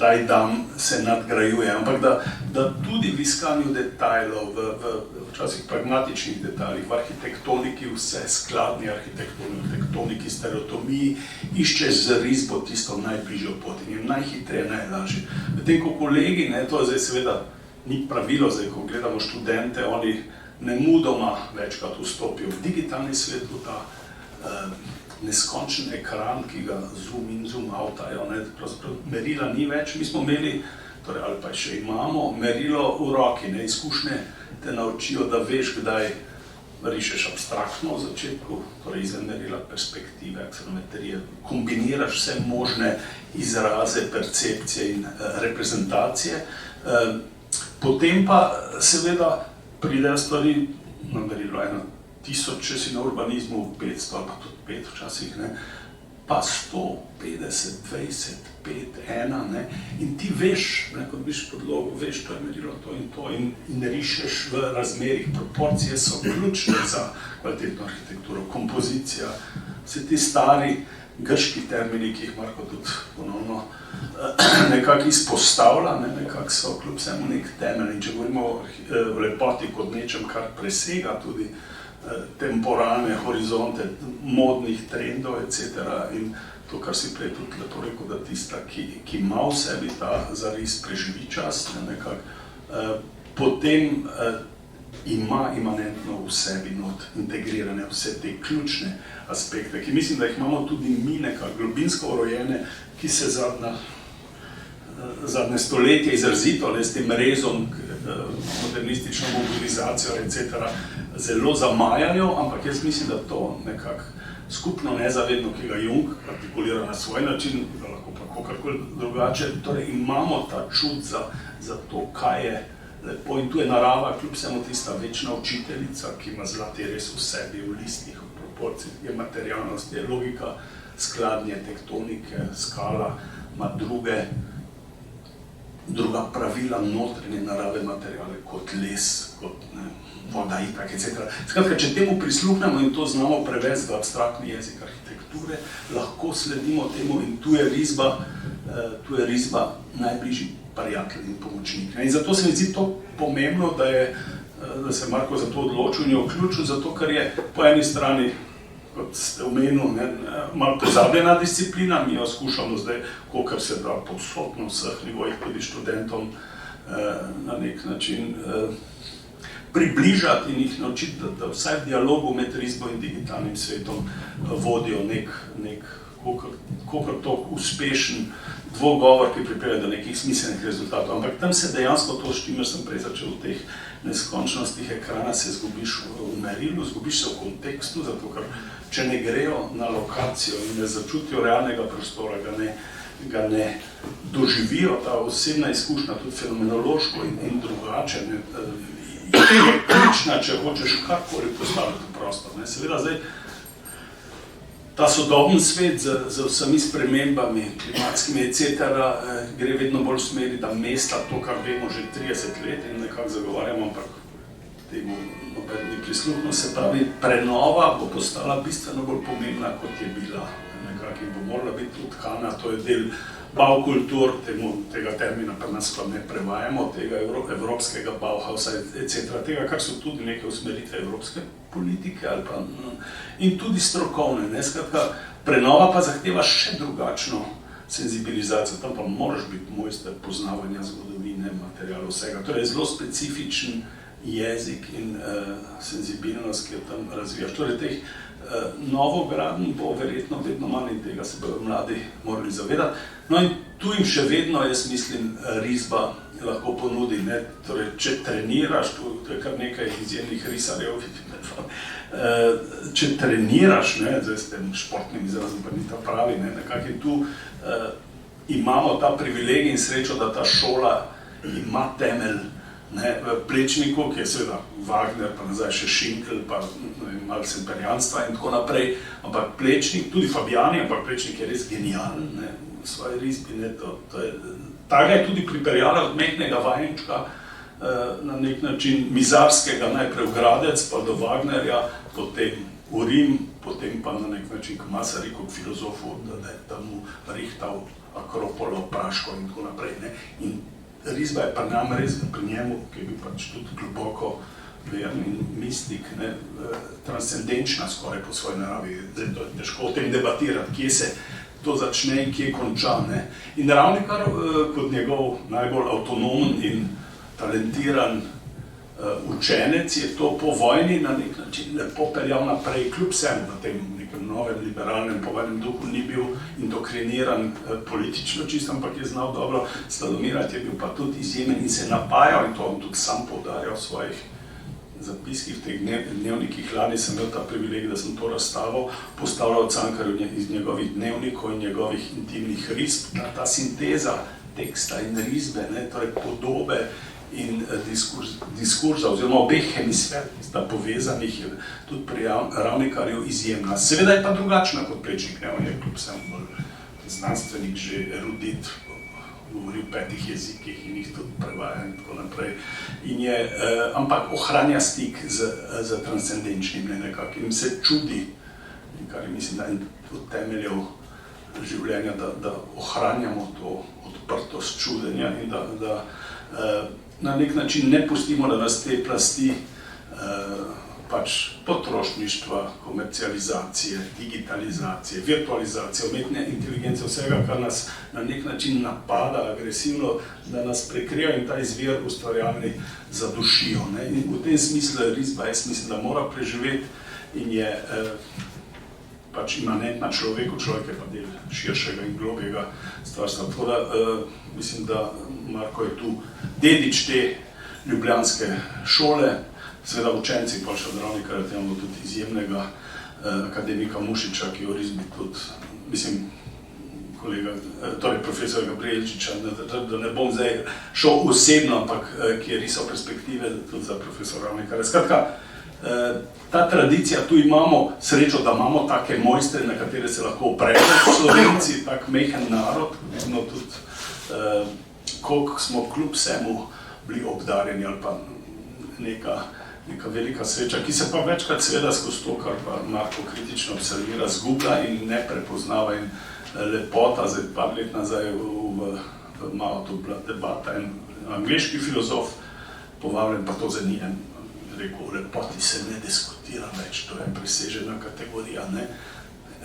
daj dam se nadgrajuje, ampak da tudi v iskanju detajlov, v včasih pragmatičnih detaljih, v arhitektoniki vse skladni arhitektoniki, stereotomiji, iščeš z risbo tisto najbližjo pot in je najhitreje, najlažje. Medtem ko kolegi, ne, to je zdaj seveda ni pravilo, zdaj ko gledamo študente, oni nemudoma večkrat vstopijo v digitalni svet, v ta neskončen ekran, ki ga zoom in zoom outajo, merila ni več, mi smo imeli, torej, ali pa še imamo, merilo v roki, ne, izkušnje te naučijo, da veš, kdaj rišeš abstraktno v začetku, torej izven merila perspektive, aksonometrije, kombiniraš vse možne izraze, percepcije in reprezentacije, potem pa seveda pridejo stvari na merilo 1000, če si na urbanizmu 500 ali pa tudi 5 včasih, ne, pa 150, 20, 5, 1, ne, in ti veš, ne, kot biš podlogo, veš, to je merilo to in rišeš v razmerih, proporcije so ključne za kvalitetno arhitekturo, kompozicija, vse ti stari grški termini, ki jih Marko tudi ponovno nekako izpostavlja, ne, nekako so kljub vsemu nek temelj, in če govorimo o lepoti kot nečem, kar presega tudi temporalne horizonte modnih trendov, etc. In to, kar si prej tudi lepo rekel, da tista, ki ima v sebi ta zaris preživi čas, nekako, potem ima imanentno v sebi not integrirane vse te ključne aspekte, ki mislim, da jih imamo tudi mi nekako globinsko urojene, ki se zadnje stoletje izrazito, s tem rezom, modernistično mobilizacijo, etc., zelo zamajajo, ampak jaz mislim, da to nekako skupno nezavedno, ki ga Jung artikulira na svoj način, da lahko pa kakorkoli drugače, torej imamo ta čut za to, kaj je lepo in tu je narava, kljub vsemu tista večna učiteljica, ki ima zlati res v sebi, v listih, v proporcih, je materialnost, je logika skladnje, tektonike, skala, ima druga pravila notranje narave materiale, kot les, kot voda, itak, etc. Skratka, če temu prisluhnemo in to znamo prevesti v abstraktni jezik arhitekture, lahko sledimo temu in tu je risba najbližji prijatelj in pomočnik. In zato se mi zdi to pomembno, da se Marko za to odločil in je vključil, zato ker je po eni strani, kot ste omenil, malo pozabljena disciplina, mi jo skušamo zdaj, kolikor se da povsod na vseh nivojih, tudi študentom na nek način približati in jih naučiti, da vsaj v dialogu med risbo in digitalnim svetom vodijo nek kolikor to uspešen dvogovor, ki pripelje do nekih smiselnih rezultatov. Ampak tam se dejansko to, s čimer sem prej začel v teh neskončnostih ekrana, se zgubiš v merilu, zgubiš se v kontekstu, zato ker če ne grejo na lokacijo in ne začutijo realnega prostora, ga ne doživijo, ta osebna izkušnja, tudi fenomenološko in drugače, je ključna, če hočeš karkoli postaviti v prostor. Seveda zdaj, ta sodoben svet z vsemi spremembami, klimatskimi, etc., gre vedno bolj v smeri, da mesta, to, kar vemo že 30 let in nekako zagovarjamo, ampak temu noben ni prisluhnil. Se pravi, prenova bo postala bistveno bolj pomembna, kot je bila. Nekako bo morala biti tudi tkana, to je del Baukultur, tega termina pa nas pa ne prevajamo, tega evropskega Bauhausa, etc., tega, kar so tudi neke usmeritve evropske politike ali pa, in tudi strokovne. Ne? Skratka, prenova pa zahteva še drugačno senzibilizacijo, tam pa moraš biti mojster poznavanja zgodovine, materialov, vsega. Torej, zelo specifičen jezik in senzibilnost, ki jo tam razvijaš. Torej, teh novogradnji bo verjetno vedno manj in tega se bodo mladi morali zavedati. No in tu jim še vedno, jaz mislim, risba lahko ponudi. Ne? Torej, če treniraš, to je kar nekaj izjemnih risarjev, če treniraš, ne, zdaj s tem športnim izrazom pa ni ta pravi, ne, nekako tu imamo ta privilegij in srečo, da ta šola ima temelj, ne, v Plečniku, ki je seveda Wagner, pa nazaj še Schinkel, pa malo Semperjanstva in tako naprej, ampak Plečnik, tudi Fabiani, ampak Plečnik je res genijalen, ne, v svoji risbi, ne, taga je tudi pripeljala od mehknega vajenčka, na nek način mizarskega, najprej v Gradec, pa do Wagnerja, potem v Rim, potem pa na nek način k Masariku, k filozofu, da je tam rihtal Akropolo, Praško in tako naprej, ne, in risba je pa nam res pri njemu, ki je bil pač tudi globoko verni mistik, ne, transcendenčna skoraj po svoji naravi. Zdaj to je težko o tem debatirati, kje se to začne in kje konča. Ne. In Ravnikar kot njegov najbolj avtonomen in talentiran učenec je to po vojni na nek način lepo peljal naprej, kljub vsem v tem nekem novem liberalnem povojnem duhu ni bil indoktriniran politično čisto, ampak je znal dobro slalomirati, je bil pa tudi izjemen in se napajal, in to on tudi sam poudarjal v svojih zapiskih, v teh dnevnikih. Lani sem imel ta privilegij, da sem to razstavo postavljal Cankarju iz njegovih dnevnikov in njegovih intimnih risb, ta sinteza teksta in risbe, ne, torej podobe in diskurza, oziroma obeh hemisfer, ki sta povezanih, je tudi pri Ravnikarju izjemna. Seveda je pa drugačna kot Plečnik, ne, on je kljub vsem bolj znanstvenik, že erudit, govori v 5 jezikih in jih tudi prevaja in tako naprej. In je, ampak ohranja stik z transcendenčnim, ne, nekako, in se čudi, kar je, mislim, da je od temeljev življenja, da ohranjamo to odprtost čudenja in da na nek način ne pustimo, da nas te plasti pač potrošništva, komercializacije, digitalizacije, virtualizacije, umetne inteligence, vsega, kar nas na nek način napada agresivno, da nas prekrijo in ta izvir ustvarjalni zadušijo. Ne? In v tem smislu je risba, jaz mislim, da mora preživeti in je pač imanentna človeku, človek je pa del širšega in globjega stvarstva. Tako da mislim, da Marko je tu dedič te ljubljanske šole, seveda učenci pa še od Ravnikarja, temu tudi izjemnega akademika Mušiča, ki je v risbi tudi, mislim, kolega, torej profesor Gabrielčiča, da ne bom zdaj šel osebno, ampak ki je risal perspektive tudi za profesor Ravnikarja. Skratka, ta tradicija, tu imamo srečo, da imamo take mojstre, na katere se lahko opremo Slovenci, tak mehen narod, vidno tudi, koliko smo kljub vsemu bili obdarjeni ali pa neka velika sreča, ki se pa večkrat seveda skozi to, kar pa Marko kritično observira, zgublja in ne prepoznava in lepota. Zdaj par let nazaj v malo to bila debata, en angleški filozof, povabljen pa to za njen, rekel, lepoti se ne diskutira več, to je presežena kategorija, ne.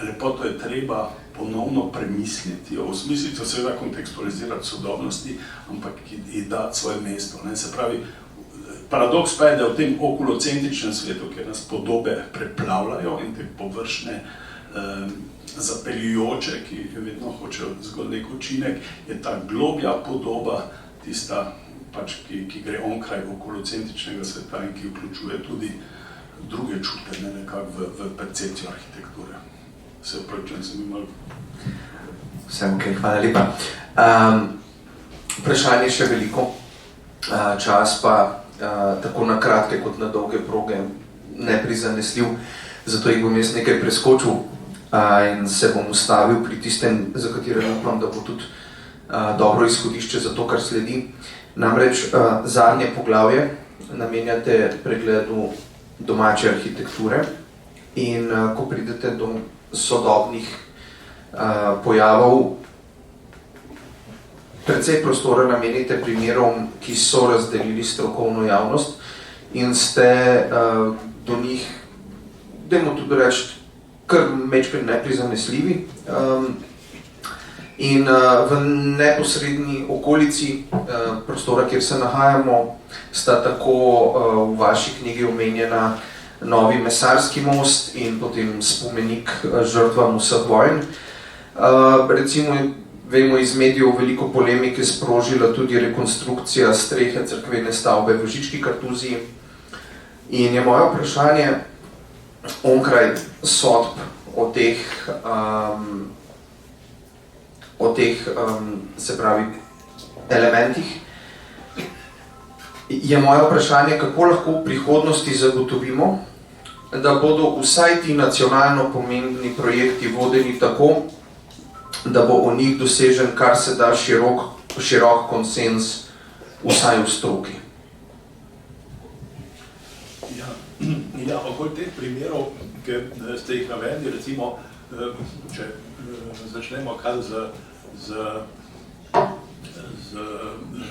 Lepoto je treba ponovno premisliti, osmisliti, seveda kontekstualizirati sodobnosti, ampak ji dati svoje mesto, ne. Se pravi, paradoks pa je, da v tem okulocentričnem svetu, kjer nas podobe preplavljajo in te površne zapeljujoče, ki vedno hočejo zgolj nek učinek, je ta globlja podoba tista, pač, ki gre onkraj okulocentričnega sveta in ki vključuje tudi druge čute, ne, nekako v percepcijo arhitekture. Se opravičujem, sem imel. Vsem ok, hvala lepa. Vprašanje še veliko, čas pa tako na kratke kot na dolge proge neprizanesljiv, zato jih bom jaz nekaj preskočil in se bom ustavil pri tistem, za katerem upam, da bo tudi dobro izhodišče za to, kar sledi. Namreč zadnje poglavje namenjate pregledu domače arhitekture in ko pridete do sodobnih pojavov, precej prostora namenite primerom, ki so razdelili strokovno javnost in ste do njih, dajmo tudi reči, kar majčkrat neprizanesljivi. In v neposredni okolici prostora, kjer se nahajamo, sta tako v vaši knjigi omenjena novi mesarski most in potem spomenik žrtvam vseh vojn. Recimo, vemo iz medijev veliko polemike sprožila tudi rekonstrukcija strehe cerkvene stavbe v Žički Kartuziji. In je moje vprašanje onkraj sodb o teh se pravi elementih, je moje vprašanje, kako lahko v prihodnosti zagotovimo, da bodo vsaj ti nacionalno pomembni projekti vodeni tako, da bo o njih dosežen kar se da širok konsens vsaj v stroki. Ja, okoli teh primerov, ki ste jih navedli, recimo, če začnemo kar z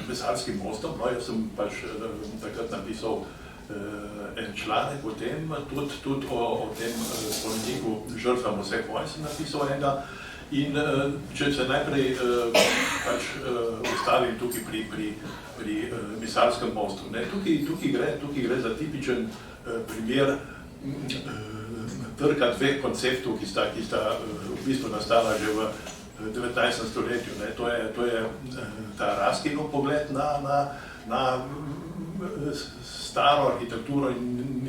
mesarskim mostom, no, jaz sem pač takrat napisal en članek o tem, tudi o tem spomeniku žrtvam vseh vojn sem napisal enega. In če se najprej pač ustavim tukaj pri mesarskem mostu, ne, tukaj gre za tipičen primer trka dveh konceptov, ki sta v bistvu nastala že v 19. stoletju. Ne. To je ta Raskinov pogled na staro arhitekturo in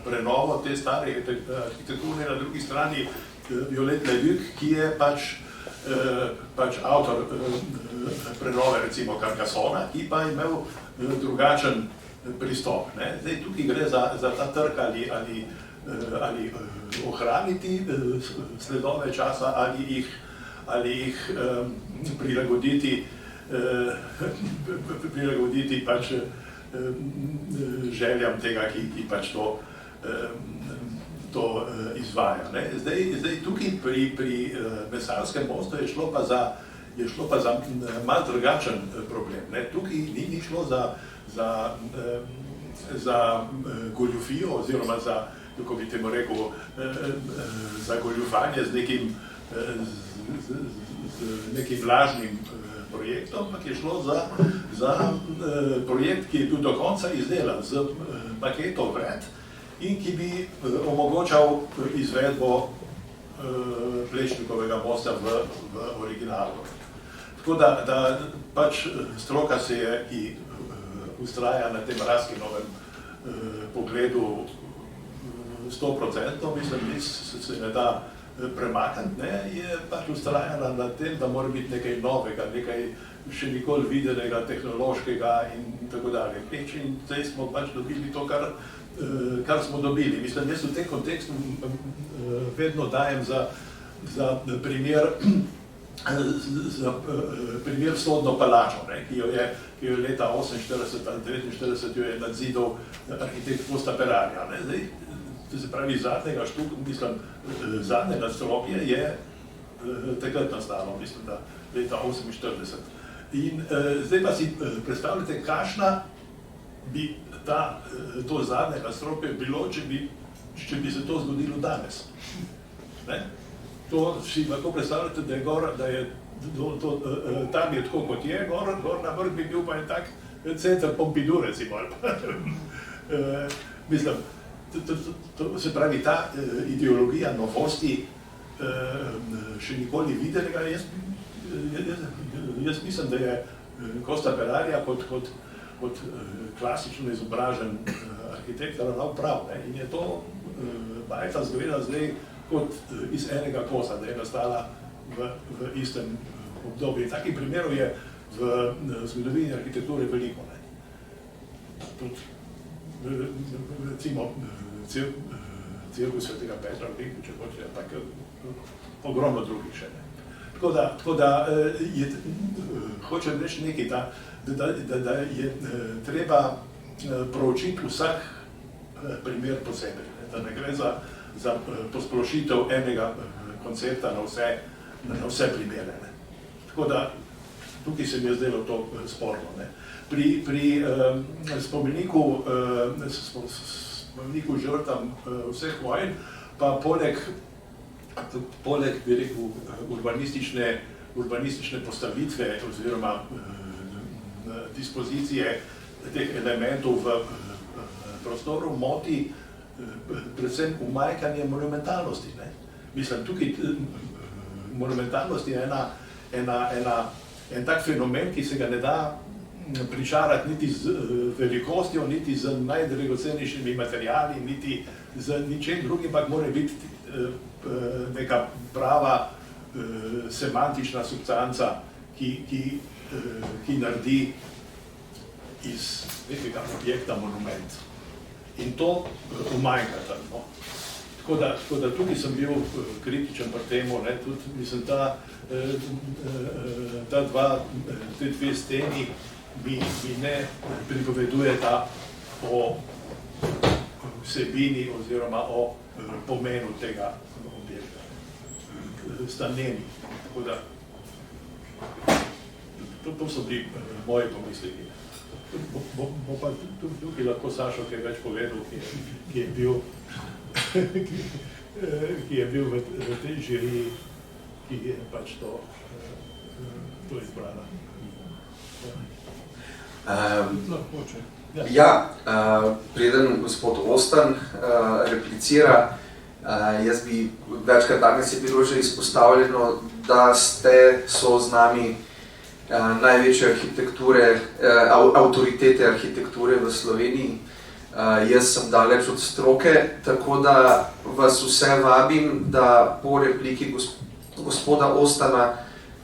prenovo te stare arhitekture, na drugi strani Violet Leduc, ki je pač avtor prenove, recimo Carcassona, ki pa je imel drugačen pristop. Ne. Zdaj, tukaj gre za ta trk ali ohraniti sledove časa ali jih prilagoditi pač željam tega, ki pač to izvaja. Ne. Zdaj tukaj pri mesarskem mostu je šlo pa za malo drugačen problem. Ne. Tukaj ni šlo za goljufijo oziroma za, kako bi temu rekel, za goljufanje z nekim lažnim projektom, ampak je šlo za projekt, ki je bil do konca izdelan z maketo vred in ki bi omogočal izvedbo Plečnikovega mosta v originalu. Tako da pač stroka se je, ki ustraja na tem Raskinovem pogledu 100%, mislim, se ne da premakniti, je pač ustrajala na tem, da mora biti nekaj novega, nekaj še nikoli videnega, tehnološkega in tako dalje. In zdaj smo pač dobili to, kar smo dobili. Mislim, jaz v tem kontekstu vedno dajem za primer Sodno palačo, ki jo je leta 48 ali 49 jo je nadzidal arhitekt Kosta Perarja. To se pravi, zadnjega zadnje nadstropje je takrat nastalo, mislim, da leta 48. In zdaj pa si predstavljate, kakšna bi to zadnje nadstropje bilo, če bi se to zgodilo danes. To si lahko predstavljate, da je tam je tako, kot je, gor na vrh bi bil pa en tak center Pompidou, recimo. Mislim, se pravi, ta ideologija novosti še nikoli videnega, jaz mislim, da je Kosta Perarja kot klasično izobražen arhitekt ravnal prav. In je to bajta zgleda zdaj kot iz enega kosa, da je nastala v istem obdobju. Takih primerov je v zgodovini arhitekture veliko. Recimo Cirkus Svetega Petra v Riku, če hoče, tako ogromno drugih še. Tako da hočem reči nekaj, da je treba proučiti vsak primer posebej, da ne gre za posplošitev enega koncepta na vse primere. Tako da tukaj se mi je zdelo to sporno. Pri spomeniku žrtvam vseh vojn, pa poleg bi rekel urbanistične postavitve oziroma dispozicije teh elementov v prostoru moti predvsem umajkanje monumentalnosti. Mislim, tukaj monumentalnost je en tak fenomen, ki se ga ne da pričarati niti z velikostjo, niti z najdragocenejšimi materiali, niti z ničem drugim, ampak mora biti neka prava semantična substanca, ki naredi iz nekega objekta monument. In to umanjka. Tako da tukaj sem bil kritičen pri temu, tudi mislim, te dve steni mi ne pripovedujeta o vsebini oziroma o pomenu tega objekta. Sta nemi. Tako da to so bili moji pomisleki. Bo pa tukaj lahko Sašo kaj več povedal, ki je bil v tej žiriji, ki je pač to izbrala. Preden gospod Ostan replicira, jaz bi večkrat danes je bilo že izpostavljeno, da so z nami največje avtoritete arhitekture v Sloveniji. Jaz sem daleč od stroke, tako da vas vse vabim, da po repliki gospoda Ostana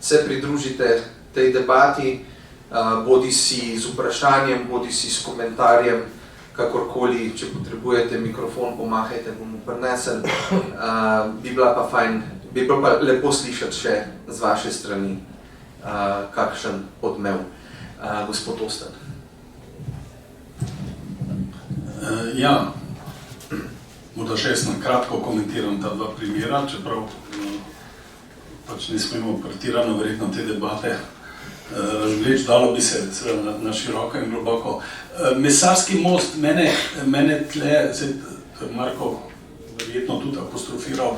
se pridružite tej debati, bodi si z vprašanjem, bodi si s komentarjem, kakorkoli, če potrebujete mikrofon, pomahajte, bomo prinesli. Bi bilo pa lepo slišati še z vaše strani kakšen odmev. Gospod Ostan. Morda še jaz kratko komentiram ta dva primera, čeprav pač ne smemo pretirano verjetno te debate razvleči, dalo bi se na široko in globoko. Mesarski most, mene tle, to je Marko verjetno tudi apostrofiral,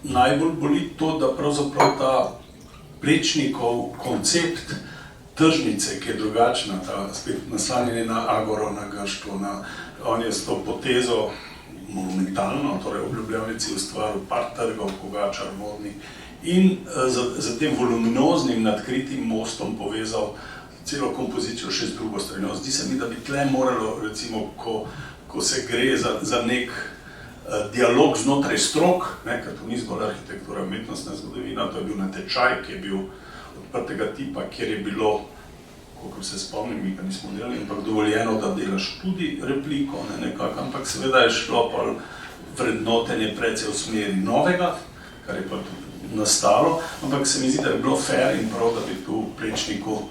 najbolj boli to, da pravzaprav ta Plečnikov koncept tržnice, ki je drugačna, spet naslanjeni na agoro, na grštvo, on je s to potezo monumentalno, torej v Ljubljanici ustvaril par trgov, Pogačar, Vodnik, in z tem voluminoznim nadkritim mostom povezal celo kompozicijo še z drugo stranjo. Zdi se mi, da bi tle moralo, recimo, ko se gre za nek dialog znotraj strok, ker to ni zgolj arhitektura, umetnostna zgodovina, to je bil natečaj, ki je bil odprtega tipa, kjer je bilo, kolikor se spomnim, mi ga nismo delali, ampak dovoljeno, da delaš tudi repliko, nekako, ampak seveda je šlo pa vrednotenje precej v smeri novega, kar je pa tudi nastalo, ampak se mi zdi, da je bilo fair in prav, da bi tu Plečniku,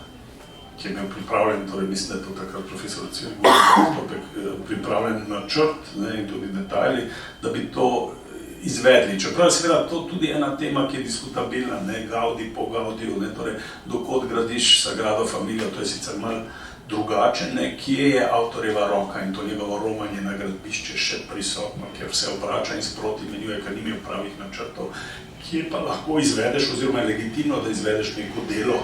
ki je bil pripravljen, torej mislim, da je to takrat profesor pripravljen načrt in tudi detajli, da bi to izvedli. Čeprav je seveda to tudi ena tema, ki je diskutabilna, Gaudi po Gaudiju, torej dokot gradiš Sagrado Familijo, to je sicer malo drugače, kje je avtorjeva roka in to njegovo romanje na gradbišče še prisotno, kjer vse obrača in sproti menjuje, ker ni imel pravih načrtov, kje pa lahko izvedeš oziroma je legitimno, da izvedeš neko delo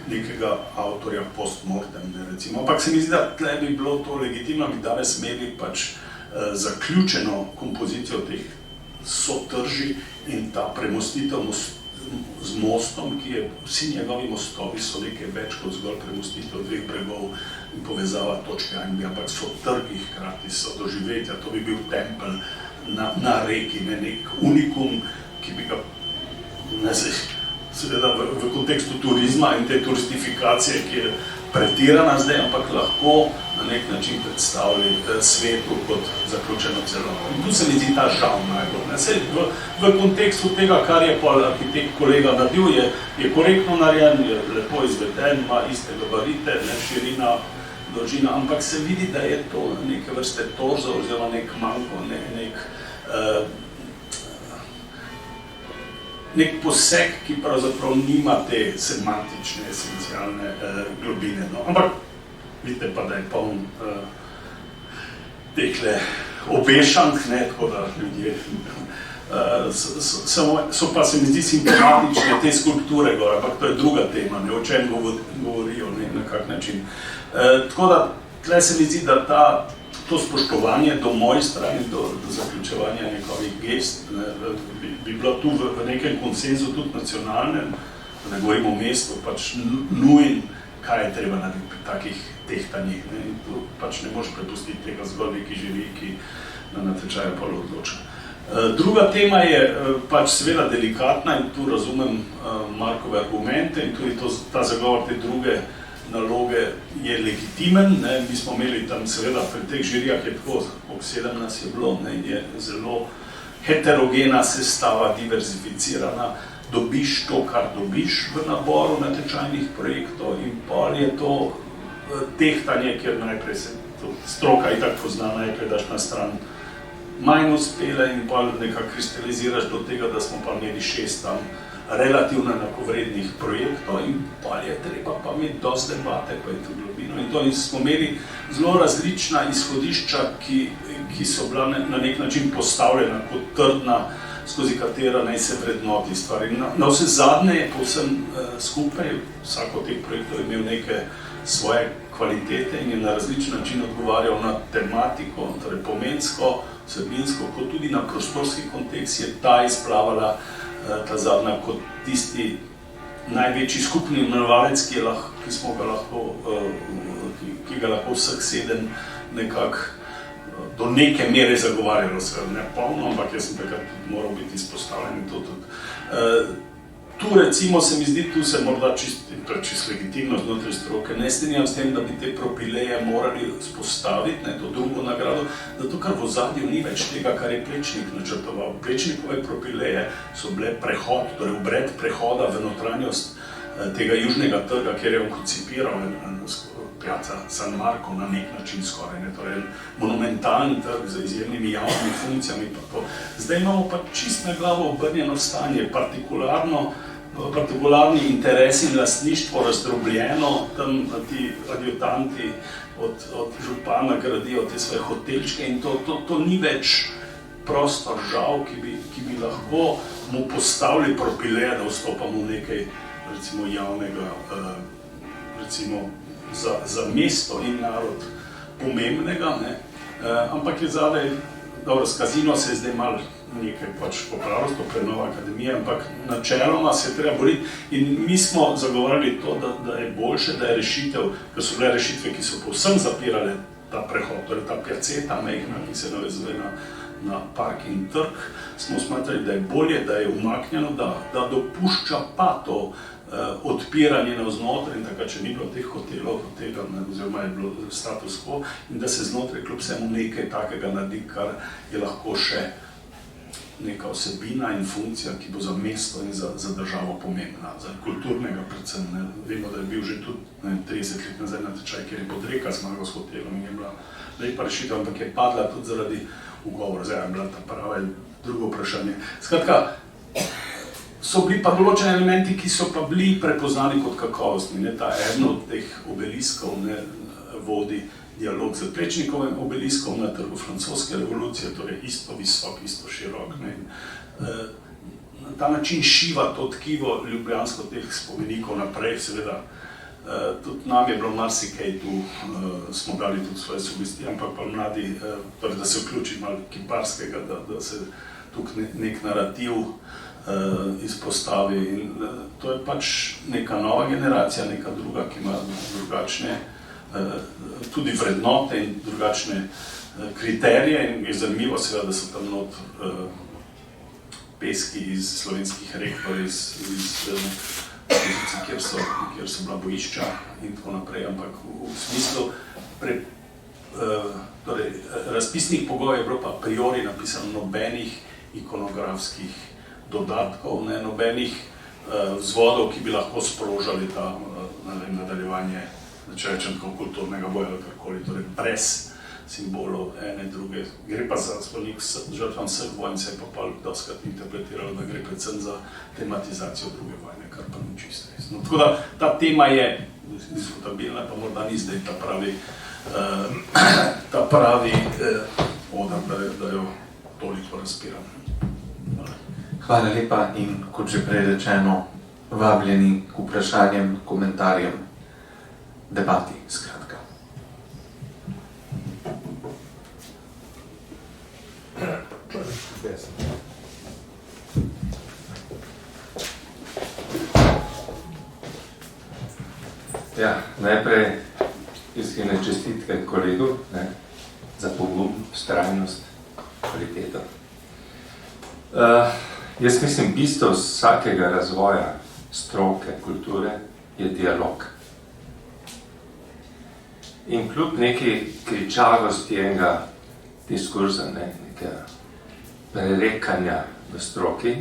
nekega avtorja postmortem, recimo. Ampak se mi zdi, da tle bi bilo to legitimno, bi danes imeli pač zaključeno kompozicijo teh sotrži in ta premostitev z mostom, ki je, vsi njegovi mostovi so nekaj več kot zgolj premostitev dveh bregov in povezava točke A in B, ampak so trgi hkrati, so doživetja, to bi bil tempelj na reki, nek unikum, ki bi ga, seveda v kontekstu turizma in te turistifikacije, ki je pretirana zdaj, ampak lahko na nek način predstavlja svetu kot zaključeno celoto. In tu se mi zdi ta žal najbolj. V kontekstu tega, kar je pa arhitekt kolega naredil, je korektno narejen, je lepo izveden, ima iste gabarite, širina dolžino, ampak se vidi, da je to neke vrste torzo oziroma nek manko, nek poseg, ki pravzaprav nima te semantične, esencialne globine. No. Ampak vidite pa, da je poln tehle obešank, tako da ljudje so pa se mi zdi simptomatične te skulpture gor, ampak to je druga tema, o čem govorijo, na kak način. Tako da, tle se mi zdi, da to spoštovanje do mojstra in do zaključevanja njegovih gest bi bilo tu v nekem konsenzu tudi nacionalnem, da ne govorimo o mestu, pač nujen, kaj je treba narediti pri takih tehtanjih. In tu pač ne moreš prepustiti tega zgolj neki živi, ki na natečaju pa odloča. Druga tema je pač seveda delikatna in tu razumem Markove argumente in tudi ta zagovor te druge naloge je legitimen. Mi smo imeli tam seveda pri teh žirijah je tako, ob 17 je bilo, je zelo heterogena sestava, diverzificirana, dobiš to, kar dobiš v naboru natečajnih projektov in pol je to tehtanje, kjer najprej se stroka itak pozna, najprej daš na stran manj uspele in pa nekako kristaliziraš do tega, da smo pa imeli 6 tam relativno enakovrednih projektov in pa je treba pa imeti dosti debate, pa je to globino. In to smo imeli zelo različna izhodišča, ki so bila na nek način postavljena kot trdna, skozi katera naj se vrednoti stvari. Na vse zadnje je povsem skupaj, vsak od teh projektov je imel neke svoje kvalitete in je na različen način odgovarjal na tematiko, torej pomensko, vsebinsko, kot tudi na prostorski kontekst je ta izplavala ta zadnja kot tisti največji skupni imenovalec, ki ga lahko vseh 7 nekako do neke mere zagovarjalo, ne polno, ampak jaz sem takrat moral biti izpostavljen in to tudi. Tu recimo se mi zdi, tu se morda čist legitimno znotraj stroke, ne strinjam s tem, da bi te propileje morali spostaviti, to drugo nagrado, zato ker v ozadju ni več tega, kar je Plečnik načrtoval. Plečnikove propileje so bile prehod, torej obred prehoda v notranjost tega južnega trga, kjer je on koncipiral Piazza San Marco na nek način skoraj, torej monumentalni trg z izjemnimi javnimi funkcijami. Zdaj imamo pa čist na glavo obrnjeno stanje, partikularni interes in lastništvo razdrobljeno, tam ti adjutanti od župana gradijo te svoje hotelčke in to ni več prostor, žal, ki bi lahko mu postavili propileje, da vstopamo v nekaj recimo javnega, recimo za mesto in narod pomembnega, ampak je zadaj, dobro, s Kazino se je zdaj malo nekaj pač popravilo, to prenova akademije, ampak načeloma se je treba boriti in mi smo zagovarjali to, da je boljše, da je rešitev, ker so bile rešitve, ki so povsem zapirale ta prehod, torej ta piaceta mejhna, ki se navezuje na park in trg, smo smatrali, da je bolje, da je umaknjeno, da dopušča pa to odpiranje navznotraj in takrat, če ni bilo teh hotelov, oziroma je bilo status quo in da se znotraj kljub vsemu nekaj takega naredi, kar je lahko še neka osebina in funkcija, ki bo za mesto in za državo pomembna, za kulturnega predvsem. Vemo, da je bil že tudi 30 let nazaj natečaj, kjer je Podreka zmagal s hotelom in je bila lepa rešitev, ampak je padla tudi zaradi ugovora. Zdaj je bila ta prava in drugo vprašanje. Skratka, so bili pa določeni elementi, ki so pa bili prepoznani kot kakovostni. Ta eden od teh obeliskov vodi dialog z Plečnikovim obeliskom na trgu francoske revolucije, torej isto visok, isto širok. Na ta način šiva to tkivo ljubljansko teh spomenikov naprej, seveda. Tudi nam je bilo marsikaj tu, smo dali tudi svoje sugestije, ampak pa mladi, torej da se vključi malo kiparskega, da se tukaj nek narativ izpostavi in to je pač neka nova generacija, neka druga, ki ima drugačne tudi vrednote in drugačne kriterije in je zanimivo seveda, da so tam not peski iz slovenskih rek, iz kjer so bila bojišča in tako naprej, ampak v smislu razpisnih pogojev je bilo pa priori napisano nobenih ikonografskih dodatkov, nobenih vzvodov, ki bi lahko sprožali ta nadaljevanje če rečem tako, kulturnega boja ali karkoli, torej brez simbolov ene, druge. Gre pa za spomenik žrtvam vseh vojn, se je pa doskrat interpretiralo, da gre predvsem za tematizacijo druge vojne, kar pa ni čisto resno. Tako da ta tema je diskutabilna, pa morda ni zdaj ta pravi odr, da jo toliko razpiram. Hvala lepa in kot že prej rečeno, vabljeni k vprašanjem, komentarjem, debati, skratka. Ja, najprej iskrene čestitke kolegu, za pogum, vztrajnost, kvaliteto. Jaz mislim, bistvo vsakega razvoja stroke, kulture je dialog. In kljub neki kričavosti enega diskurza, nekega prerekanja v stroki,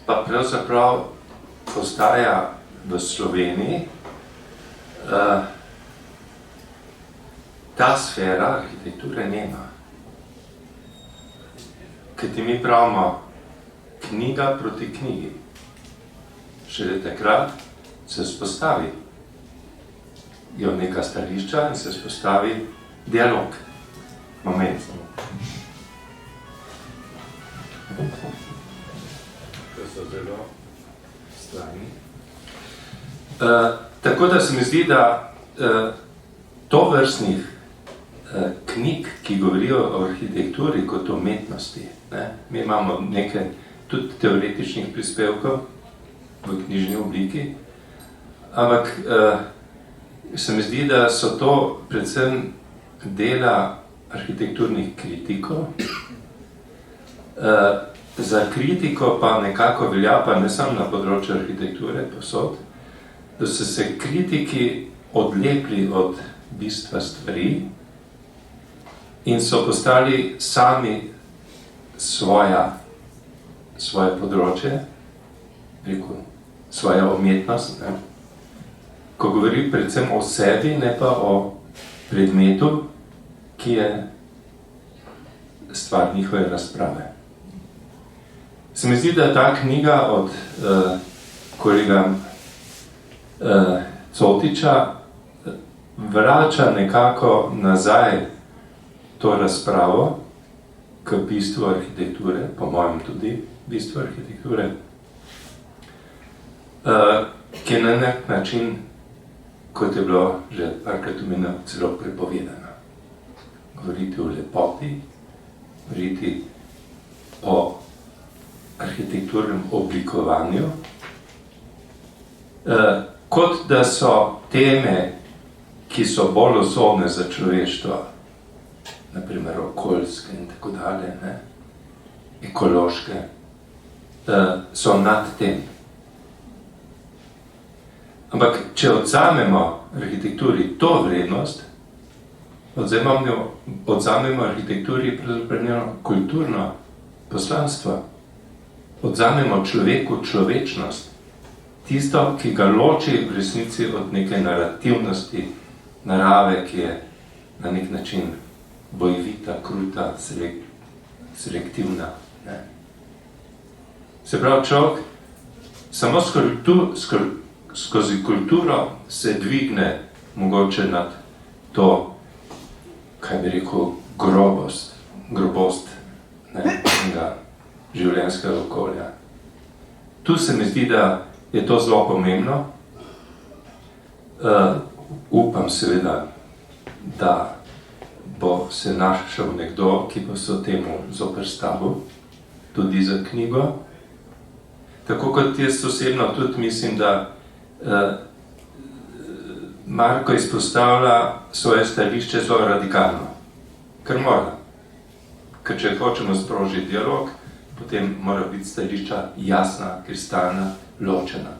pa pravzaprav postaja v Sloveniji ta sfera arhitekture nema. Kajti mi pravimo knjiga proti knjigi. Šele takrat se vzpostavi neka stališča in se vzpostavi dialog. Moment. To so zelo strani. Tako da se mi zdi, da tovrstnih knjig, ki govorijo o arhitekturi kot o umetnosti, mi imamo nekaj tudi teoretičnih prispevkov v knjižni obliki, ampak se mi zdi, da so to predvsem dela arhitekturnih kritikov. Za kritiko pa nekako velja, pa ne samo na področju arhitekture, povsod, da so se kritiki odlepili od bistva stvari in so postali sami svoje področje, svoja umetnost, ko govori predvsem o sebi, ne pa o predmetu, ki je stvar njihove razprave. Se mi zdi, da ta knjiga od kolega Cotiča vrača nekako nazaj to razpravo k bistvu arhitekture, po mojem tudi bistvu arhitekture, ki je na nek način, kot je bilo že parkrat omenjeno, celo prepovedano. Govoriti o lepoti, govoriti o arhitekturnem oblikovanju, kot da so teme, ki so bolj osobne za človeštvo, naprimer okoljske in tako dalje, ekološke, so nad tem. Ampak, če odzamemo arhitekturi to vrednost, odzamemo arhitekturi pravzaprav njeno kulturno poslanstvo, odzamemo človeku človečnost, tisto, ki ga loči v resnici od neke narativnosti narave, ki je na nek način bojevita, kruta, selektivna. Se pravi, človek samo skozi kulturo se dvigne mogoče nad to, kaj bi rekel, grobost enega življenjskega okolja. Tu se mi zdi, da je to zelo pomembno. Upam seveda, da bo se našel nekdo, ki bo se temu zoperstavil, tudi za knjigo. Tako kot jaz osebno tudi mislim, da Marko izpostavlja svoje stališče zelo radikalno. Ker mora. Ker če hočemo sprožiti dialog, potem mora biti stališča jasna, kristalna, ločena.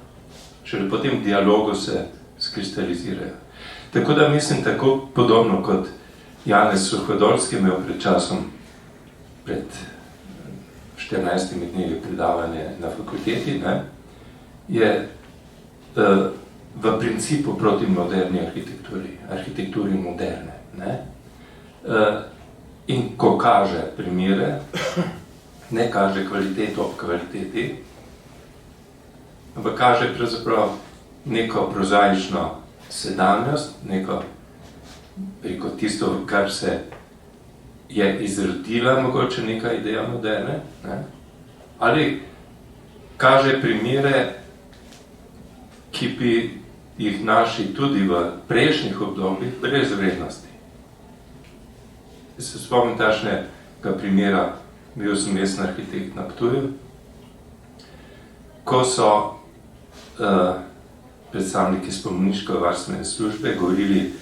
Šele po tem dialogu se skristalizirajo. Tako da mislim, tako podobno kot Janez Suhodolski imel pred časom, pred 14 dnevi predavanje na fakulteti, je v principu proti moderni arhitekturi moderne. Ne? In ko kaže primere, ne kaže kvaliteto ob kvaliteti, ampak kaže pravzaprav neko prozaično sedanjost, neko preko tisto, kar se je izrodila mogoče neka ideja moderne, ne? Ali kaže primere, ki bi jih našli tudi v prejšnjih obdobjih brez vrednosti. Se spomnim takšnega primera, bil sem mestni arhitekt na Ptuju, ko so predstavniki spomeniško-varstvene službe govorili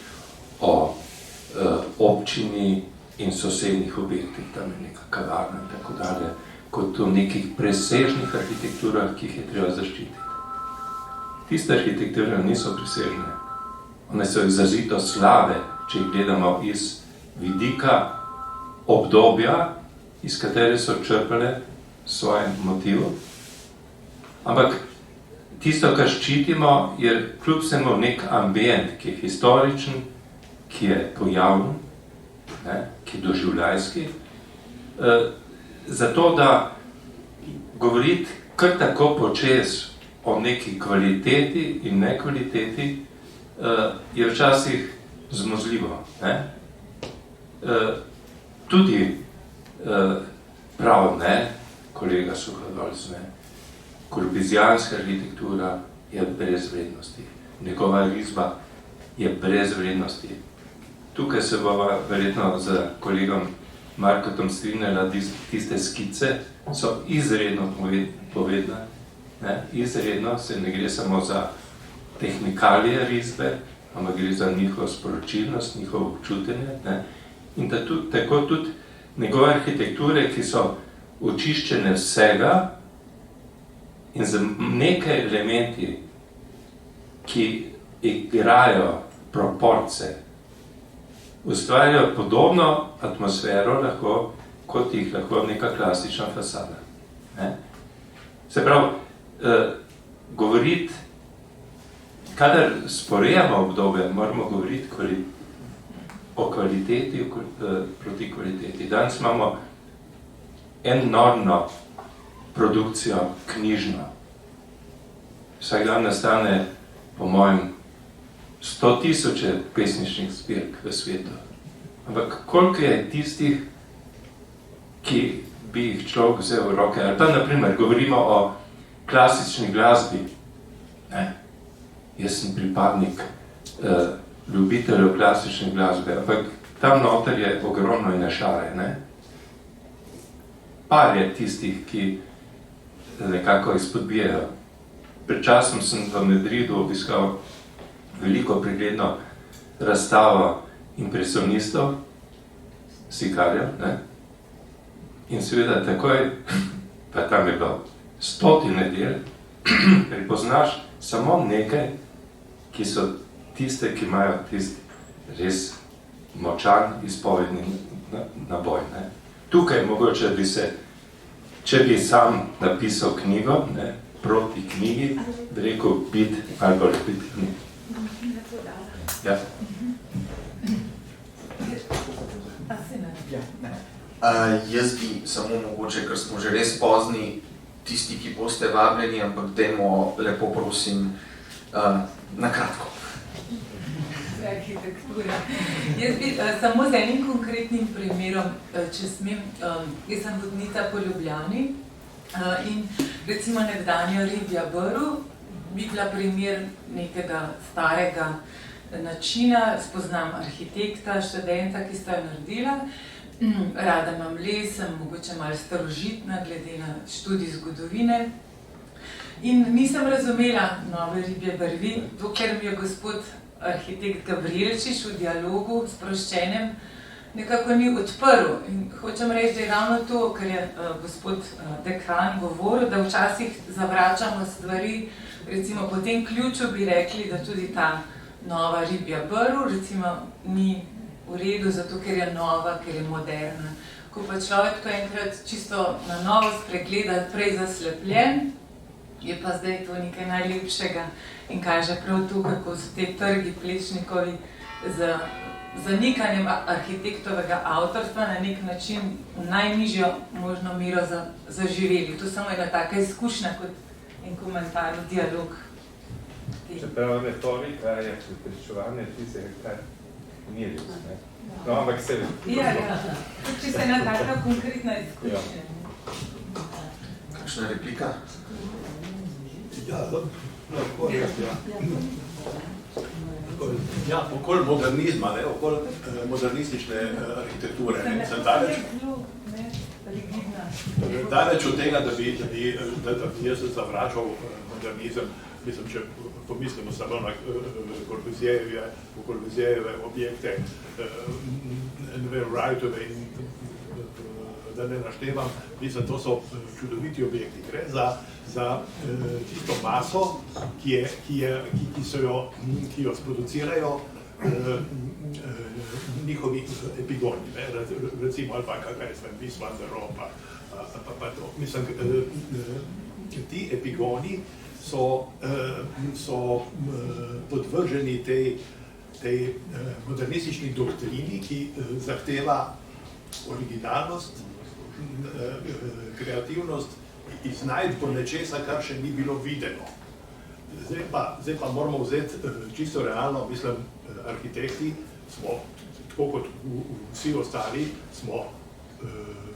o občini in sosednjih objektih, tam je neka kavarna in tako dalje, kot o nekih presežnih arhitekturah, ki jih je treba zaščititi. Tiste arhitekture niso presežne. One so izrazito slabe, če jih gledamo iz vidika obdobja, iz katere so črpale svoje motive. Ampak tisto, kar ščitimo, je kljub vsemu nek ambient, ki je historičen, ki je pojaven, ne, ki je doživljajski. Zato, da govoriti kar tako počez o neki kvaliteti in nekvaliteti, je včasih zmozljivo. Ne? Tudi prav, ne, kolega Suhadolc, ne, korbuzijanska arhitektura je brez vrednosti. Njegova risba je brez vrednosti. Tukaj se bova verjetno z kolegom Markotom strinjala, tiste skice so izredno povedne. Ne? Izredno se ne gre samo za tehnikalije risbe, ampak gre za njihovo sporočilnost, njihovo občutenje. Ne? In tako tudi njegove arhitekture, ki so očiščene vsega in z nekaj elementi, ki igrajo proporce, ustvarjajo podobno atmosfero, lahko, kot jih lahko neka klasična fasada. Ne? Se pravi, govoriti, kadar sporejamo obdobje, moramo govoriti o kvaliteti proti kvaliteti. Danes imamo enormno produkcijo knjižno. Vsak dan nastane, po mojem, 100.000 pesniških zbirk v svetu. Ampak koliko je tistih, ki bi jih človek vzel v roke? Ali pa, naprimer, govorimo o klasični glasbi. Ne? Jaz sem pripadnik ljubiteljev klasične glasbe, ampak tam noter je ogromno inešare. Ne? Par je tistih, ki nekako izpodbijajo. Pred časom sem v Madridu obiskal veliko pregledno razstavo impresionistov, slikarjev, ne? In seveda takoj, pa tam je bilo 100 del, prepoznaš samo nekaj, ki so tiste, ki imajo tisti res močan izpovedni naboj. Ne? Tukaj mogoče bi se, če bi sam napisal knjigo, ne, proti knjigi, bi rekel biti ali bolj biti knjigi. Ja. Jaz bi samo mogoče, ker smo že res pozni, tisti, ki boste vabljeni, ampak dajmo, lepo prosim, na kratko. Arhitektura. Jaz bi samo z enim konkretnim primerom, če smem, jaz sem vodnica po Ljubljani in recimo nekdanja Ribja Brv bi bila primer nekega starega načina, spoznam arhitekta, študenta, ki sta jo naredila, rada imam les, sem mogoče malo starožitna glede na študij zgodovine in nisem razumela nove Ribje brvi, dokler mi je gospod arhitekt Gabrielčič v dialogu sproščenem nekako ni odprl. In hočem reči, da je ravno to, kar je gospod dekan govoril, da včasih zavračamo stvari, recimo po tem ključu bi rekli, da tudi ta nova Ribja brv, recimo ni v redu, zato ker je nova, ker je moderna. Ko pa človek to enkrat čisto na novo spregleda, prej zaslepljen, je pa zdaj to nekaj najlepšega in kaže prav to, kako so te trgi Plečnikovi z zanikanjem arhitektovega avtorstva na nek način v najnižjo možno mero zaživeli. To samo ena taka izkušnja kot en komentar v dialog. Čeprav retorika je prepričevanje tistega, kar ni res, ne? No, ampak se... Ja. Če se ena taka konkretna izkušnja. Kakšna replika? Ja, lahko res, ja. Ja, okoli modernizma, ne, okoli modernistične arhitekture. Sem daleč od tega, da bi jaz zavračal modernizem. Mislim, če pomislimo samo na Corbusierjeve objekte, Wrightove in da ne naštevam, mislim, to so čudoviti objekti. Gre za tisto maso, ki jo sproducirajo njihovi epigoni, recimo ali pa kaj je Vis van der Rohe, pa to. Mislim, ti epigoni so podvrženi tej modernistični doktrini, ki zahteva originalnost, kreativnost, iznajdbo nečesa, kar še ni bilo videno. Zdaj pa moramo vzeti čisto realno, mislim, arhitekti smo, tako kot vsi ostali,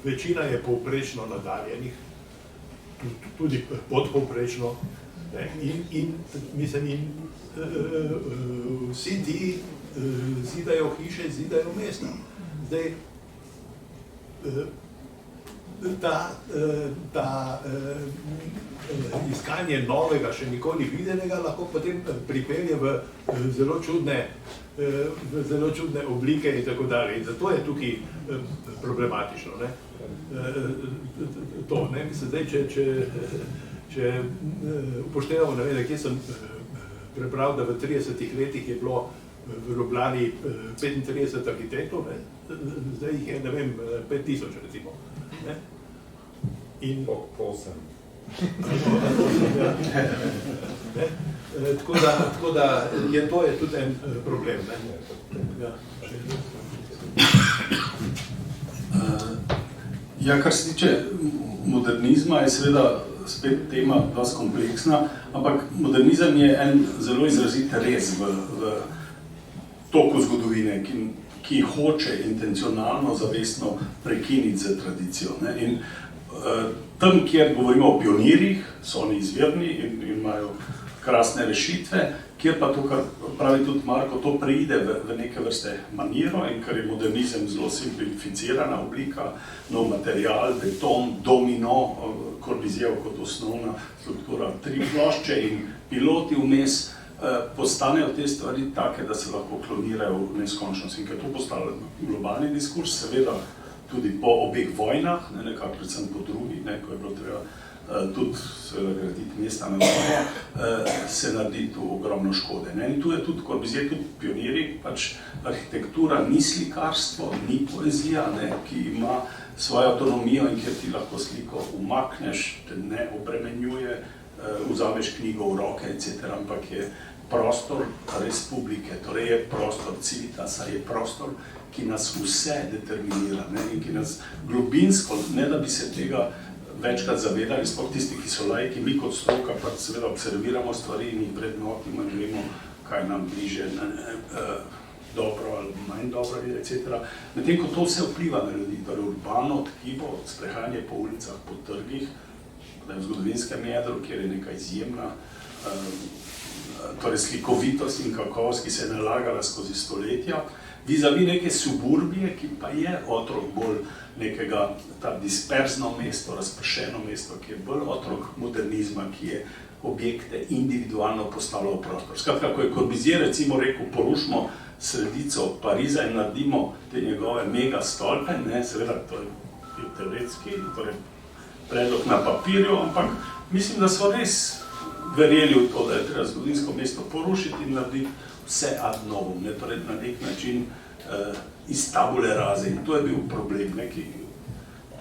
večina je povprečno nadarjenih, tudi podpovprečno, in vsi ti zidajo hiše, zidajo mesta. Zdaj, iskanje novega, še nikoli videnega, lahko potem pripelje v zelo čudne oblike in tako dalje. In zato je tukaj problematično. To, ne, mislim, zdaj, če upoštevamo, ne vem, kje sem prebral, da v 30 letih je bilo v Ljubljani 35 arhitektov, zdaj jih je, ne vem, 5000 recimo. In Posem. Tako da je to tudi en problem. Ja, kar se tiče modernizma, je seveda spet tema dosti kompleksna, ampak modernizem je en zelo izrazit rez v toku zgodovine, ki hoče intencionalno, zavestno prekiniti z tradicijo. In tam, kjer govorimo o pionirjih, so oni izvirni in imajo krasne rešitve, kjer pa to, kar pravi tudi Marko, to preide v neke vrste maniro in kar je modernizem zelo simplificirana oblika, nov material, beton, domino, Corbusier kot osnovna struktura, 3 plošče in piloti vmes, postanejo te stvari take, da se lahko klonirajo v neskončnost. In ker to postalo globalni diskurs, seveda tudi po obeh vojnah, nekako predvsem po drugi, ko je bilo treba tudi seveda graditi mesta na novo, se naredi tu ogromno škode. In tu je tudi Corbusier, tudi pioniri, pač arhitektura ni slikarstvo, ni poezija, ki ima svojo avtonomijo in kjer ti lahko sliko umakneš, te ne obremenjuje, vzameš knjigo v roke, etc., ampak je prostor res publike, torej je prostor civitasa, je prostor, ki nas vse determinira in ki nas globinsko, ne da bi se tega večkrat zavedali, sploh tisti, ki so laiki, mi kot stroka pa seveda observiramo stvari in jih vrednotimo in vemo, kaj nam bliže dobro ali manj dobro, etc. Medtem ko to vse vpliva na ljudi, torej urbano tkivo, sprehajanje po ulicah, po trgih, v zgodovinskem jedru, kjer je neka izjemna torej slikovitost in kakovost, ki se je nalagala skozi stoletja, vizavi neke suburbije, ki pa je otrok bolj nekega, ta disperzno mesto, razpršeno mesto, ki je bolj otrok modernizma, ki je objekte individualno postavljal v prostor. Skratka, ko je Corbusier recimo rekel, porušimo sredico Pariza in naredimo te njegove mega stolpe, seveda to je teoretski, torej predlog na papirju, ampak mislim, da so res verjeli v to, da je treba zgodovinsko mesto porušiti in narediti vse ad novum, torej na nek način iz tabule rase. In to je bil problem, ki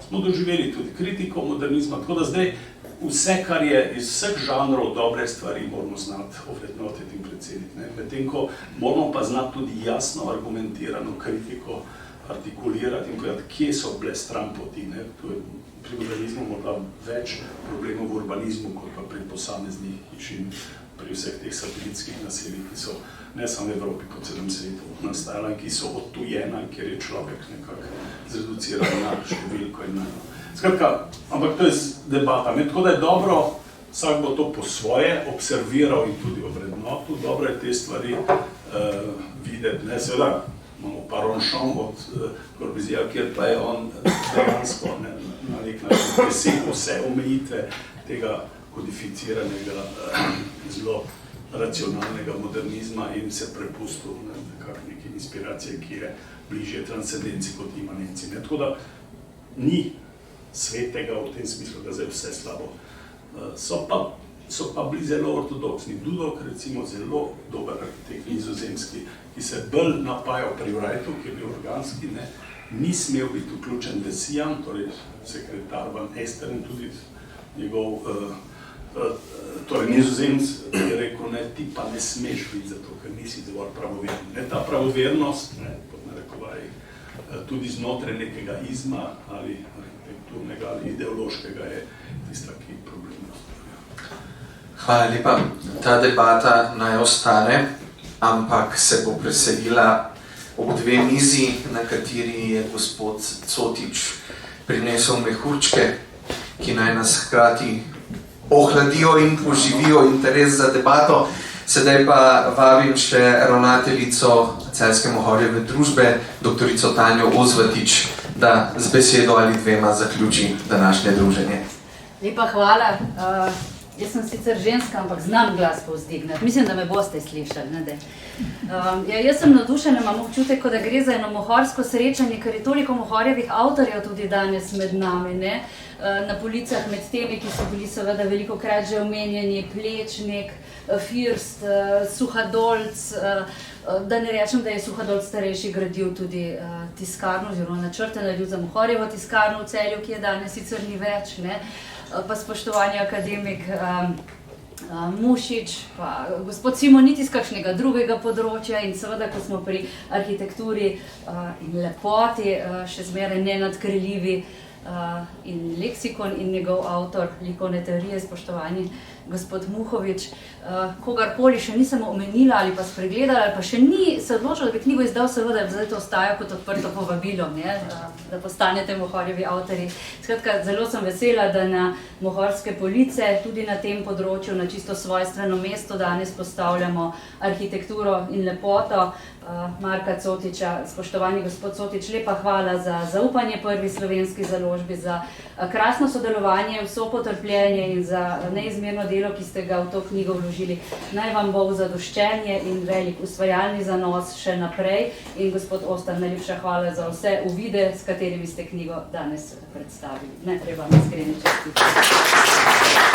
smo doživeli tudi kritiko modernizma, tako da zdaj vse, kar je iz vseh žanrov dobre stvari, moramo znati ovrednotiti in preceniti. Medtem ko moramo pa znati tudi jasno, argumentirano kritiko artikulirati in povedati, kje so bile stranpoti. To je pri urbanizmu morda več problemov v urbanizmu, kot pa pri posameznih hiš in pri vseh teh satelitskih naseljih, ki so ne samo v Evropi, po celem svetu nastajala in ki so odtujena, kjer je človek nekako zreduciran na številko in na... Skratka, ampak to je debata. Tako da je dobro, vsak bo to po svoje observiral in tudi ovrednotil. Dobro je te stvari videti, ne, seveda, imamo pa Ronchon od Corbusierja, kjer pa je on dejansko na nek način presegel vse omejitve tega kodificiranega, zelo racionalnega modernizma in se prepustil neke inspiracije, ki je bližje transcendenci kot imanenci. Tako da ni svetega v tem smislu, da zdaj vse slabo. So pa bili zelo ortodoksni. Dudok, recimo, zelo dober arhitekt nizozemski, ki se bolj napajal pri Wrightu, ki je bil organski, ni smel biti vključen Desian, torej sekretar Van Esteren, tudi njegov, torej nizozemc je rekel, ti pa ne smeš biti zato, ker nisi dovolj pravoveren. Ta pravovernost, pod narekovaji, tudi znotraj nekega izma ali arhitekturnega ali ideološkega je tista, ki problem nastaja. Hvala lepa. Ta debata naj ostane, ampak se bo preselila ob dve mizi, na kateri je gospod Cotič prinesel mehurčke, ki naj nas hkrati ohladijo in poživijo interes za debato. Sedaj pa vabim še ravnateljico Celjske Mohorjeve družbe, doktorico Tanjo Ozvatič, da z besedo ali dvema zaključi današnje druženje. Lepa hvala. Jaz sem sicer ženska, ampak znam glas povzdignati. Mislim, da me boste slišali. Jaz sem navdušena, imam občutek, da gre za eno mohorsko srečanje, ker je toliko Mohorjevih avtorjev tudi danes med nami. Na policah med temi, ki so bili seveda velikokrat že omenjeni, Plečnik, First, Suhadolc, da ne rečem, da je Suhadolc starejši gradil tudi tiskarno, oziroma načrte naredil za Mohorjevo tiskarno v Celju, ki je danes sicer ni več, pa spoštovani akademik Mušič, pa gospod Simoniti z kakšnega drugega področja in seveda, ko smo pri arhitekturi in lepoti, še zmeraj nenadkrljivi in leksikon in njegov avtor likovne teorije, spoštovani gospod Muhovič, kogarkoli še nisem omenila ali pa spregledala ali pa še ni se odločila, da bi knjigo izdal, seveda zdaj to ostaja kot odprto povabilo, da postanete Mohorjevi avtorji. Skratka, zelo sem vesela, da na mohorske police, tudi na tem področju, na čisto svojstveno mesto danes postavljamo arhitekturo in lepoto Marka Cotiča. Spoštovani gospod Cotič, lepa hvala za zaupanje Prvi slovenski založbi, za krasno sodelovanje, vso potrpljenje in za neizmerno delo, ki ste ga v to knjigo vložili. Naj vam bo v zadoščenje in velik usvajalni zanos še naprej. In gospod Ostar, najlepša hvala za vse uvide, s katerimi ste knjigo danes predstavili. Najprej vam iskreni čestitke.